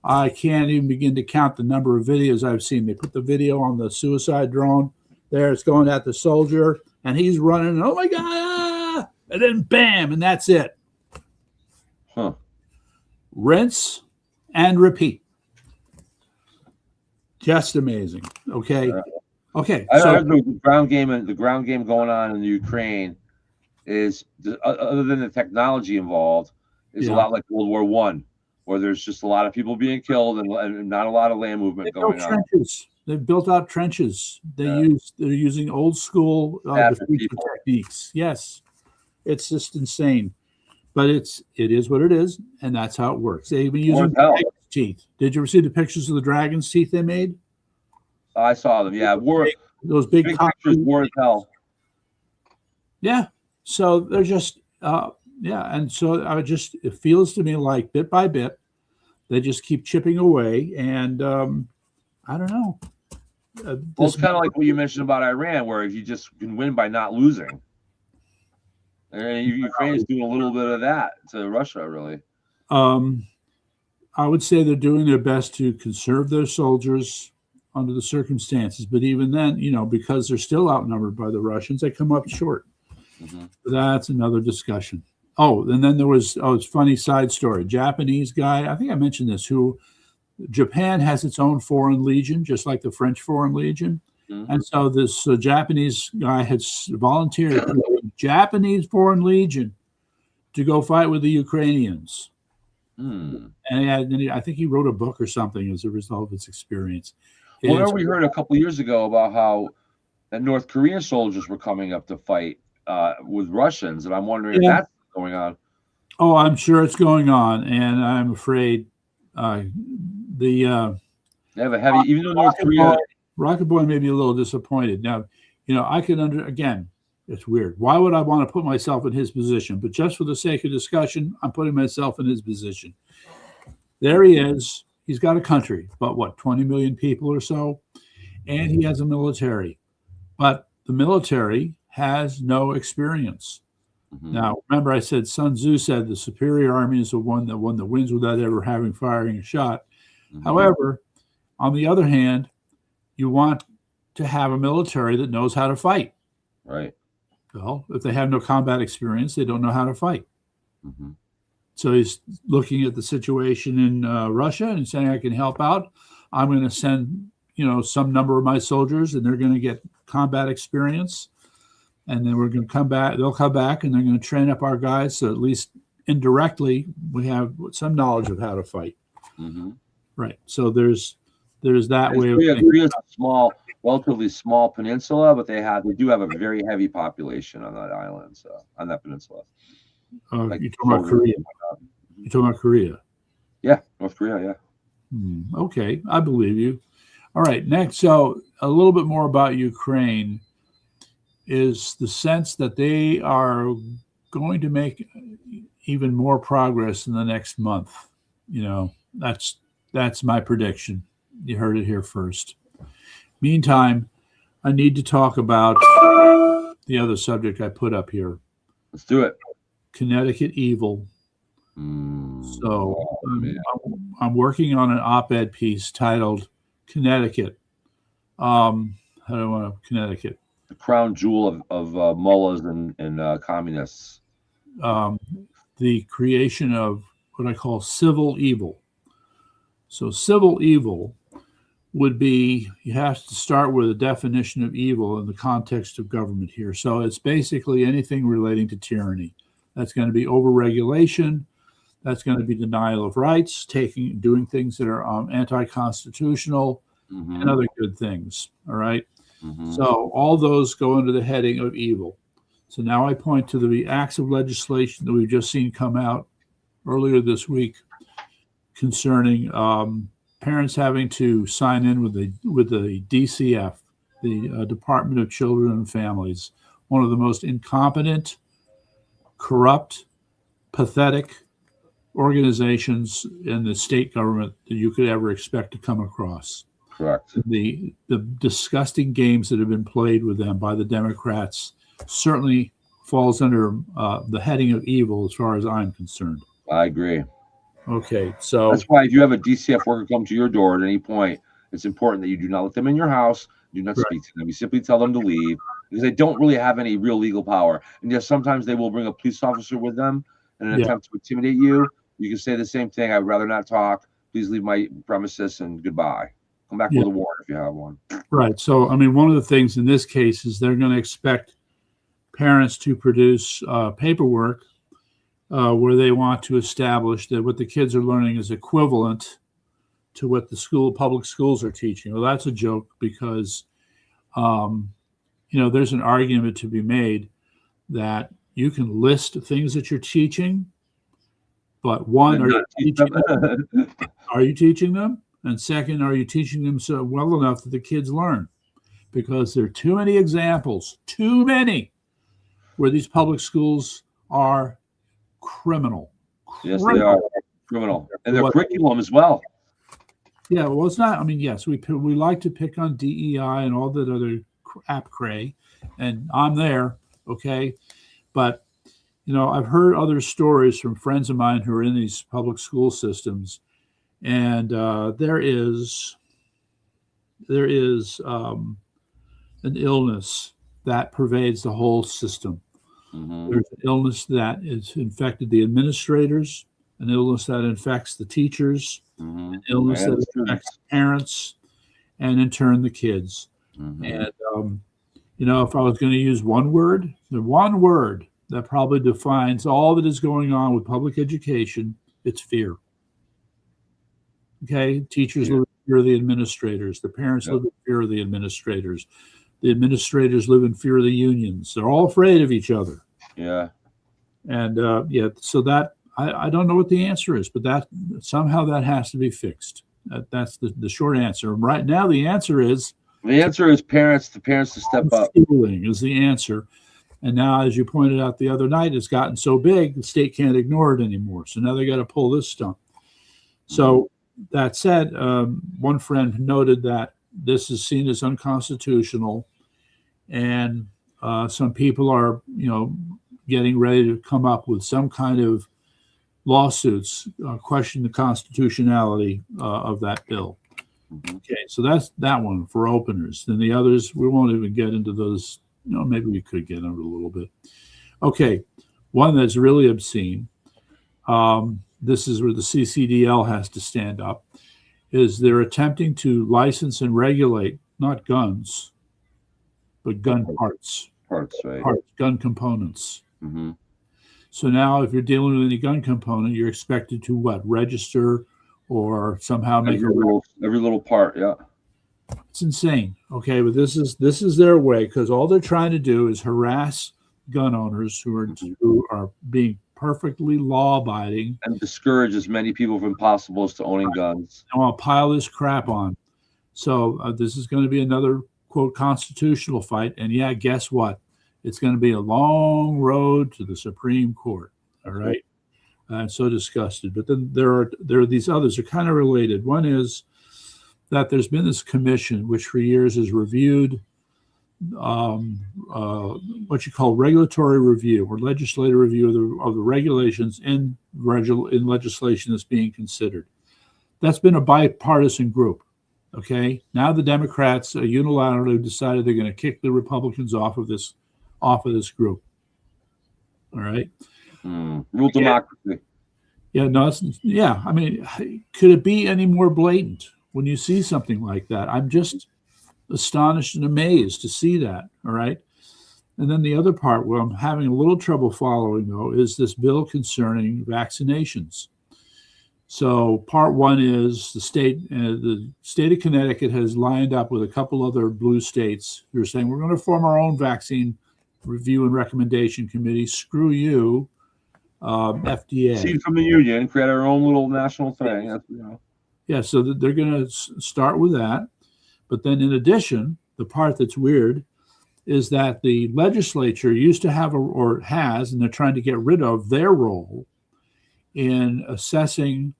I can't even begin to count the number of videos I've seen. They put the video on the suicide drone. There, it's going at the soldier, and he's running. Oh my God! And then bam, and that's it. Huh. Rinse and repeat. Just amazing. Okay. Okay. I heard the ground game going on in the Ukraine is, other than the technology involved, is a lot like World War I, where there's just a lot of people being killed and not a lot of land movement going on. They've built out trenches. They're using old school techniques. Yes. It's just insane. But it is what it is, and that's how it works. They even use dragon's teeth. Did you ever see the pictures of the dragon's teeth they made? I saw them. Yeah, those big pictures, war as hell. Yeah. So they're just and so it feels to me like bit by bit, they just keep chipping away, and I don't know. Well, it's kind of like what you mentioned about Iran, where if you just can win by not losing. And Ukraine is doing a little bit of that to Russia, really. I would say they're doing their best to conserve their soldiers under the circumstances. But even then, because they're still outnumbered by the Russians, they come up short. Mm-hmm. That's another discussion. Oh, and then there was it's a funny side story. Japanese guy, I think I mentioned this, who Japan has its own foreign legion, just like the French foreign legion. Mm-hmm. And so this Japanese guy had volunteered to the Japanese foreign legion to go fight with the Ukrainians. And I think he wrote a book or something as a result of his experience. Well, we heard a couple of years ago about how that North Korean soldiers were coming up to fight with Russians, and I'm wondering if that's going on. Oh, I'm sure it's going on, and I'm afraid they have a heavy, even though North Korea. Rocket Boy may be a little disappointed. Now, I can again, it's weird. Why would I want to put myself in his position? But just for the sake of discussion, I'm putting myself in his position. There he is. He's got a country, about 20 million people or so, and he has a military. But the military has no experience. Mm-hmm. Now, remember I said Sun Tzu said the superior army is the one that wins without ever firing a shot. Mm-hmm. However, on the other hand, you want to have a military that knows how to fight. Right. Well, if they have no combat experience, they don't know how to fight. Mm-hmm. So he's looking at the situation in Russia and saying, I can help out. I'm going to send, some number of my soldiers, and they're going to get combat experience. And then we're going to come back. They'll come back, and they're going to train up our guys. So at least indirectly, we have some knowledge of how to fight. Mm-hmm. Right. So there's that way of thinking. Korea is a relatively small peninsula, but they do have a very heavy population on that island, so on that peninsula. You're talking about Korea. You're talking about Korea. Yeah, North Korea. Yeah. Okay, I believe you. All right, next, so a little bit more about Ukraine is the sense that they are going to make even more progress in the next month. that's my prediction. You heard it here first. Meantime, I need to talk about the other subject I put up here. Let's do it. Connecticut evil. So I'm working on an op-ed piece titled Connecticut. Connecticut. The crown jewel of mullahs and communists. The creation of what I call civil evil. So civil evil would be, you have to start with a definition of evil in the context of government here. So it's basically anything relating to tyranny. That's going to be overregulation. That's going to be denial of rights, doing things that are anti-constitutional, and other good things. All right. So all those go under the heading of evil. So now I point to the acts of legislation that we've just seen come out earlier this week concerning parents having to sign in with the DCF, the Department of Children and Families, one of the most incompetent, corrupt, pathetic organizations in the state government that you could ever expect to come across. Correct. The disgusting games that have been played with them by the Democrats certainly falls under the heading of evil as far as I'm concerned. I agree. Okay, so that's why if you have a DCF worker come to your door at any point, it's important that you do not let them in your house, do not speak to them. You simply tell them to leave because they don't really have any real legal power. And yes, sometimes they will bring a police officer with them in an attempt to intimidate you. You can say the same thing. I'd rather not talk. Please leave my premises and goodbye. Come back with a warrant if you have one. Right. So, I mean, one of the things in this case is they're going to expect parents to produce paperwork where they want to establish that what the kids are learning is equivalent to what the public schools are teaching. Well, that's a joke because, there's an argument to be made that you can list things that you're teaching, but one, are you teaching them? And second, are you teaching them so well enough that the kids learn? Because there are too many examples, where these public schools are criminal. Yes, they are criminal. And their curriculum as well. Yeah, well, it's not. I mean, yes, we like to pick on DEI and all that other crap cray, and I'm there, okay? But, I've heard other stories from friends of mine who are in these public school systems, and there is an illness that pervades the whole system. There's an illness that has infected the administrators, an illness that infects the teachers, an illness that affects parents, and in turn the kids. And if I was going to use one word, the one word that probably defines all that is going on with public education, it's fear. Okay, teachers live in fear of the administrators. The parents live in fear of the administrators. The administrators live in fear of the unions. They're all afraid of each other. Yeah. And so that I don't know what the answer is, but that somehow that has to be fixed. That's the short answer. Right now, the answer is parents. The parents to step up. Is the answer. And now, as you pointed out the other night, it's gotten so big the state can't ignore it anymore. So now they got to pull this stunt. So that said, one friend noted that this is seen as unconstitutional, and some people are, getting ready to come up with some kind of lawsuits, question the constitutionality of that bill. Okay, so that's that one for openers. Then the others, we won't even get into those. Maybe we could get into a little bit. Okay, one that's really obscene. This is where the CCDL has to stand up. Is they're attempting to license and regulate not guns, but gun parts. Parts, gun components. So now, if you're dealing with any gun component, you're expected to register or somehow make every little part. Yeah, it's insane. Okay, but this is their way, because all they're trying to do is harass gun owners who are being perfectly law-abiding and discourage as many people as possible as to owning guns. I want to pile this crap on. So this is going to be another quote constitutional fight, and guess what? It's going to be a long road to the Supreme Court. All right. I'm so disgusted. But then there are these others that are kind of related. One is that there's been this commission which for years has reviewed what you call regulatory review or legislative review of the regulations in legislation that's being considered. That's been a bipartisan group. Okay, now the Democrats unilaterally decided they're going to kick the Republicans off of this group. All right, real democracy. Yeah, no, yeah. I mean, could it be any more blatant when you see something like that? I'm just astonished and amazed to see that. All right, and then the other part where I'm having a little trouble following though is this bill concerning vaccinations. So part one is the state of Connecticut has lined up with a couple other blue states who are saying we're going to form our own vaccine review and recommendation committee. Screw you, FDA. See from the union, create our own little national thing. That's, Yeah, so they're going to start with that. But then in addition, the part that's weird is that the legislature used to have or has, and they're trying to get rid of their role in assessing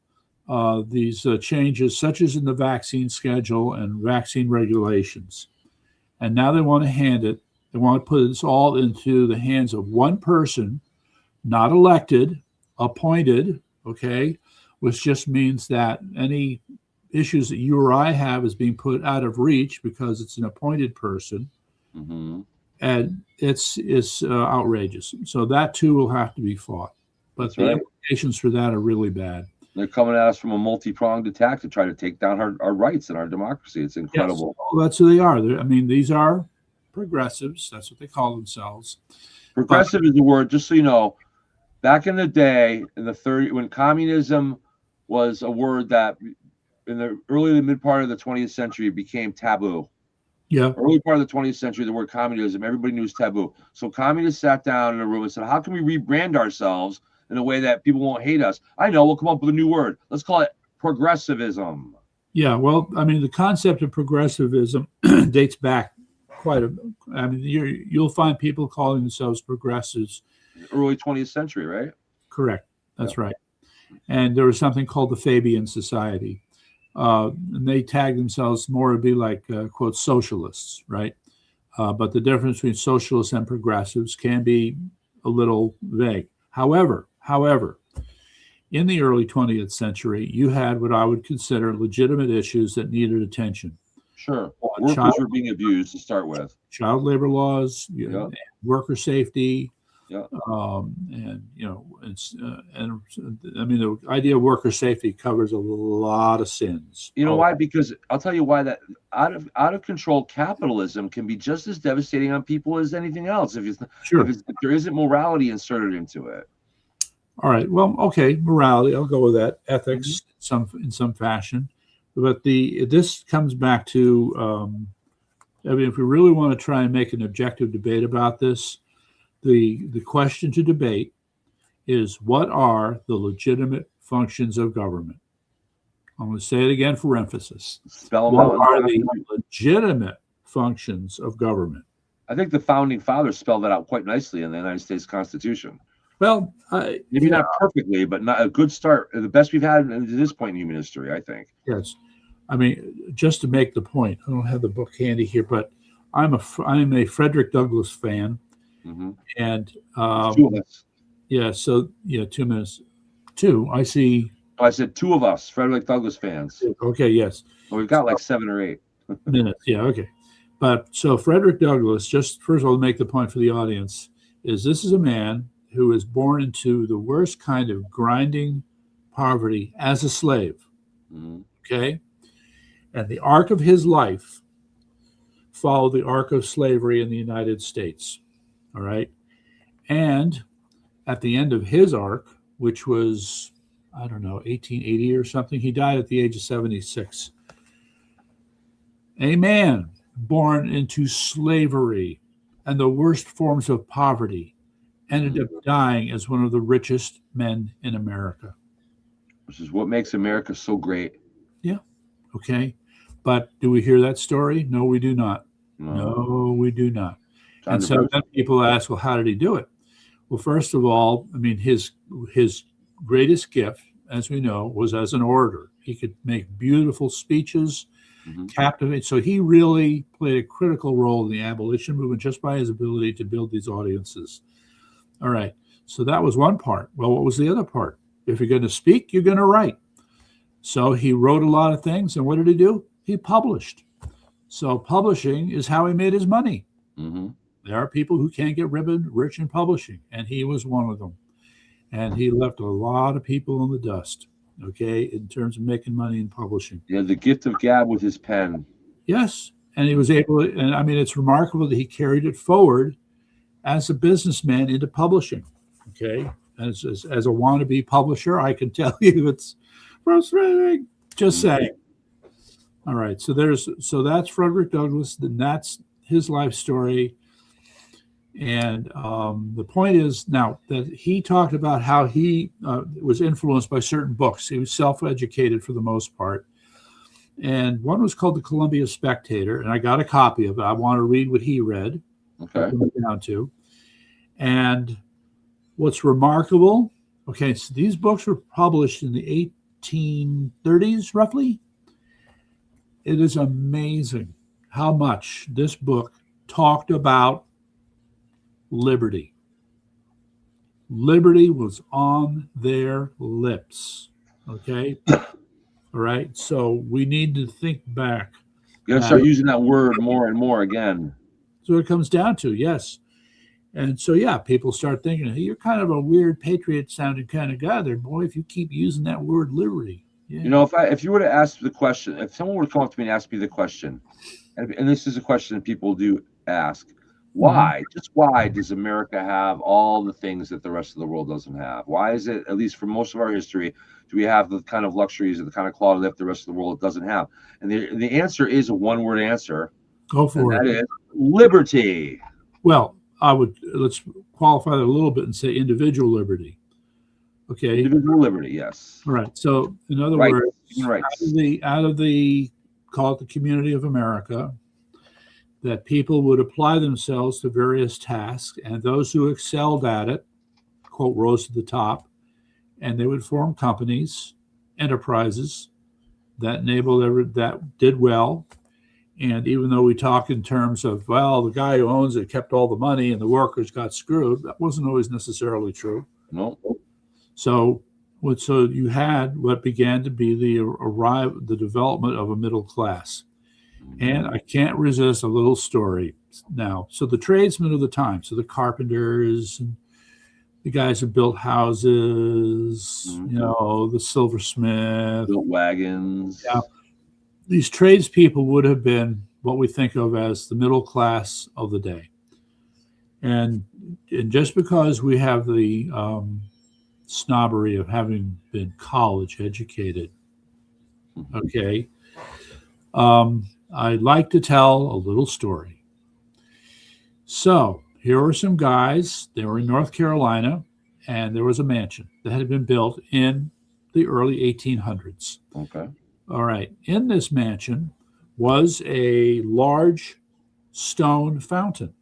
these changes, such as in the vaccine schedule and vaccine regulations. And now they want to put this all into the hands of one person, not elected, appointed, okay, which just means that any issues that you or I have is being put out of reach because it's an appointed person. Mm-hmm. And it's outrageous. So that too will have to be fought. But the implications for that are really bad. They're coming at us from a multi-pronged attack to try to take down our rights and our democracy. It's incredible. Yes. Well, that's who they are. I mean, these are progressives. That's what they call themselves. Progressive is the word, just so you know. Back in the day, in the 30s, when communism was a word that in the early to mid part of the 20th century became taboo. Yeah. Early part of the 20th century, the word communism, everybody knew was taboo. So communists sat down in a room and said, how can we rebrand ourselves in a way that people won't hate us? I know, we'll come up with a new word. Let's call it progressivism. Yeah, well, I mean, the concept of progressivism dates back you'll find people calling themselves progressives. Early 20th century, right? Correct. That's right. And there was something called the Fabian Society. And they tag themselves more to be like, quote, socialists, right? But the difference between socialists and progressives can be a little vague. However, in the early 20th century, you had what I would consider legitimate issues that needed attention. Sure. Workers were being abused to start with. Child labor laws, worker safety, and I mean, the idea of worker safety covers a lot of sins. You know why? Because I'll tell you why that out of control capitalism can be just as devastating on people as anything else if there isn't morality inserted into it. All right. Well, okay, morality. I'll go with that. Ethics, in some fashion, but this comes back to. I mean, if we really want to try and make an objective debate about this, the question to debate is what are the legitimate functions of government? I'm going to say it again for emphasis. What are the legitimate functions of government? I think the founding fathers spelled that out quite nicely in the United States Constitution. Well, maybe not perfectly, but not a good start. The best we've had to this point in human history, I think. Yes. I mean, just to make the point, I don't have the book handy here, but I'm a Frederick Douglass fan. Mm-hmm. And 2 minutes. Yeah, so 2 minutes. 2, I see. Oh, I said 2 of us, Frederick Douglass fans. Okay, yes. Well, we've got like 7 or 8 minutes. Yeah, okay. But so Frederick Douglass, just first of all, to make the point for the audience, this is a man who was born into the worst kind of grinding poverty as a slave. Mm-hmm. Okay? And the arc of his life followed the arc of slavery in the United States. All right. And at the end of his arc, which was, I don't know, 1880 or something, he died at the age of 76. A man born into slavery and the worst forms of poverty ended up dying as one of the richest men in America. Which is what makes America so great. Yeah. Okay. But do we hear that story? No, we do not. No, we do not. And so then people ask, well, how did he do it? Well, first of all, I mean, his greatest gift, as we know, was as an orator. He could make beautiful speeches, captivate. So he really played a critical role in the abolition movement just by his ability to build these audiences. All right. So that was one part. Well, what was the other part? If you're going to speak, you're going to write. So he wrote a lot of things. And what did he do? He published. So publishing is how he made his money. There are people who can't get rich in publishing, and he was one of them. And he left a lot of people in the dust, okay, in terms of making money in publishing. Yeah, the gift of gab with his pen. Yes. And he was able to, and I mean, it's remarkable that he carried it forward as a businessman into publishing, okay? As a wannabe publisher, I can tell you it's frustrating. Just saying. All right, so that's Frederick Douglass, and that's his life story. And the point is now that he talked about how he was influenced by certain books. He was self-educated for the most part. And one was called the Columbia Spectator, and I got a copy of it. I want to read what he read. Okay. Down to. And what's remarkable, okay, so these books were published in the 1830s, roughly. It is amazing how much this book talked about liberty. Liberty was on their lips, okay? All right, so we need to think back. You got to start using that word more and more again. So it comes down to, yes. And so, yeah, people start thinking, hey, you're kind of a weird patriot-sounding kind of guy there, boy, if you keep using that word liberty. Yeah. You know, if you were to ask the question, if someone were to come up to me and ask me the question, and this is a question people do ask, why, just why does America have all the things that the rest of the world doesn't have? Why is it, at least for most of our history, do we have the kind of luxuries and the kind of quality that the rest of the world doesn't have? And the answer is a one-word answer. Go for it. That is liberty. Well, let's qualify that a little bit and say individual liberty. Okay. Individual liberty, yes. All right. So, in other words, out of the call it the community of America, that people would apply themselves to various tasks, and those who excelled at it, quote, rose to the top, and they would form companies, enterprises that that did well. And even though we talk in terms of, well, the guy who owns it kept all the money and the workers got screwed, that wasn't always necessarily true. No. So you had what began to be the development of a middle class. And I can't resist a little story now. So the tradesmen of the time, so the carpenters, and the guys who built houses, you know, the silversmith, built wagons. Yeah. These tradespeople would have been what we think of as the middle class of the day. And just because we have the snobbery of having been college educated, okay, I'd like to tell a little story. So here were some guys, they were in North Carolina, and there was a mansion that had been built in the early 1800s. Okay. All right. In this mansion was a large stone fountain.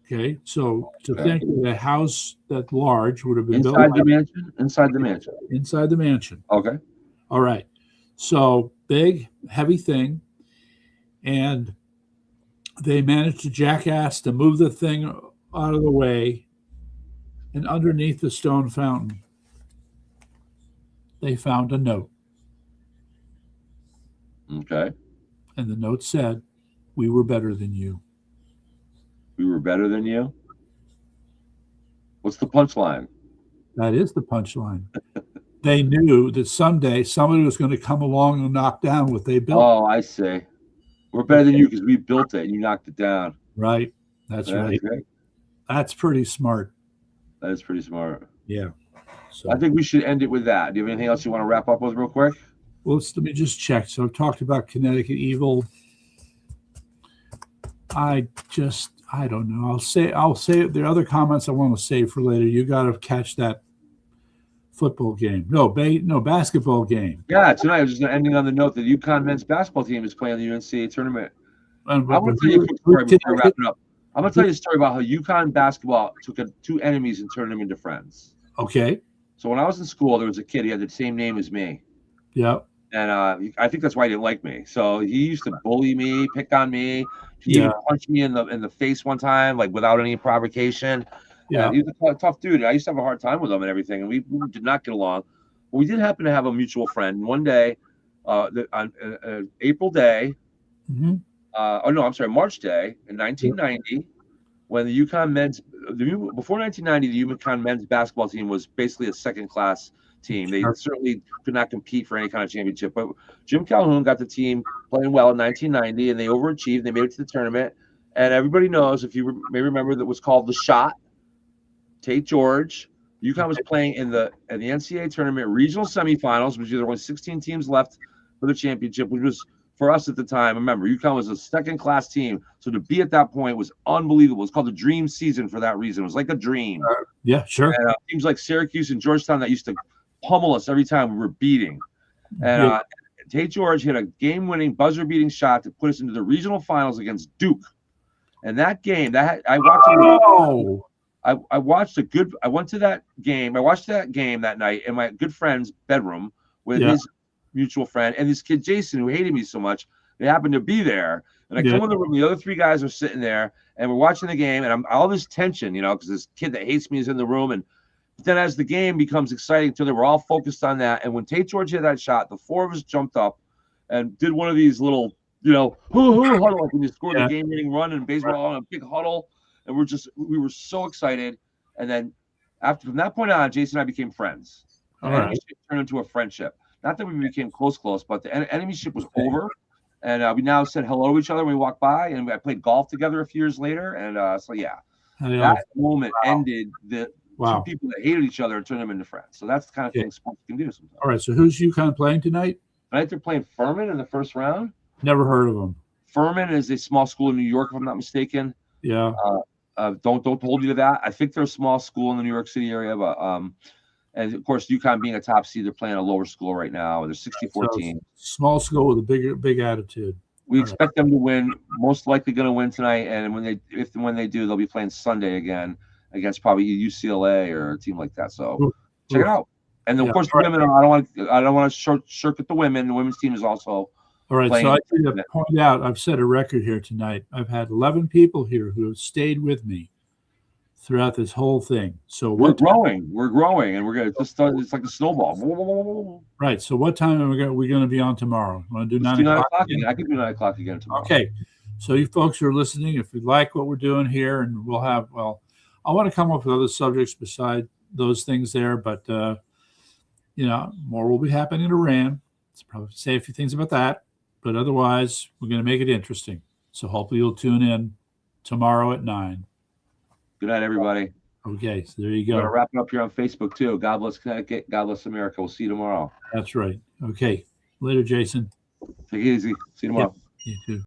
Okay. So to think that a house that large would have been built inside the mansion? Inside the mansion. Inside the mansion. Okay. All right. So big, heavy thing. And they managed to jackass to move the thing out of the way. And underneath the stone fountain, they found a note. Okay. And the note said, "We were better than you." We were better than you? What's the punchline? That is the punchline. They knew that someday somebody was going to come along and knock down what they built. Oh, I see. We're better than you because we built it and you knocked it down. Right. That's right. Great. That's pretty smart. That is pretty smart. Yeah. So I think we should end it with that. Do you have anything else you want to wrap up with real quick? Well, let me just check. So I've talked about Connecticut evil. I don't know. I'll say the other comments I want to save for later. You got to catch that football game. No, basketball game. Yeah, tonight I was just ending on the note that UConn men's basketball team is playing the UNCAA tournament. I'm going to tell you a quick story before we wrap it up. I'm going to tell you a story about how UConn basketball took two enemies and turned them into friends. Okay. So when I was in school, there was a kid. He had the same name as me. Yeah. And I think that's why he didn't like me. So he used to bully me, pick on me. He even punched me in the face one time, like without any provocation. Yeah. And he was a tough dude. I used to have a hard time with him and everything, and we did not get along. But we did happen to have a mutual friend. And one day, on April day, March day in 1990, when the UConn before 1990, the UConn men's basketball team was basically a second-class team. They certainly could not compete for any kind of championship. But Jim Calhoun got the team playing well in 1990, and they overachieved. They made it to the tournament. And everybody knows, if you may remember, that was called The Shot. Tate George. UConn was playing in the NCAA tournament regional semifinals, which there were only 16 teams left for the championship, which was, for us at the time, remember, UConn was a second-class team. So to be at that point was unbelievable. It's called the dream season for that reason. It was like a dream. Yeah, sure. And, teams like Syracuse and Georgetown that used to pummel us every time we were beating. And Tate George hit a game-winning, buzzer-beating shot to put us into the regional finals against Duke. And that game, I watched. I watched I went to that game. I watched that game that night in my good friend's bedroom with his mutual friend and this kid Jason, who hated me so much. They happened to be there, and I come in the room. The other three guys are sitting there, and we're watching the game. And I'm all this tension, because this kid that hates me is in the room. And then as the game becomes exciting, until they were all focused on that. And when Tate George hit that shot, the four of us jumped up and did one of these little, huddle, like when you scored a game-winning run in baseball on a big huddle. And we were so excited. And then from that point on, Jason and I became friends. And enemyship turned into a friendship. Not that we became close, but the enemyship was over. And we now said hello to each other when we walked by. And I played golf together a few years later. And that moment ended the two people that hated each other and turned them into friends. So that's the kind of thing sports can do sometimes. All right. So who's UConn playing tonight? Tonight they're playing Furman in the first round. Never heard of them. Furman is a small school in New York, if I'm not mistaken. Yeah. Don't hold you to that. I think they're a small school in the New York City area, but and of course UConn being a top seed, they're playing a lower school right now. They're 64-14. Small school with a big attitude. We expect them to win. Most likely going to win tonight, and when they do, they'll be playing Sunday again against probably UCLA or a team like that. So check it out. And then, of course, the women. I don't want to shirk at the women. The women's team is also. All right, so I need to point out, I've set a record here tonight. I've had 11 people here who have stayed with me throughout this whole thing. So we're growing, and we're gonna just start. It's like a snowball. Right. So what time are we going to be on tomorrow? Want to do 9 o'clock? I can do 9 o'clock again tomorrow. Okay. So you folks who are listening, if you like what we're doing here, and we'll have, I want to come up with other subjects beside those things there, but more will be happening in Iran. Let's probably say a few things about that. But otherwise, we're going to make it interesting. So hopefully you'll tune in tomorrow at 9. Good night, everybody. Okay, so there you go. We're going to wrap it up here on Facebook, too. God bless Connecticut. God bless America. We'll see you tomorrow. That's right. Okay. Later, Jason. Take it easy. See you tomorrow. Yep. You too.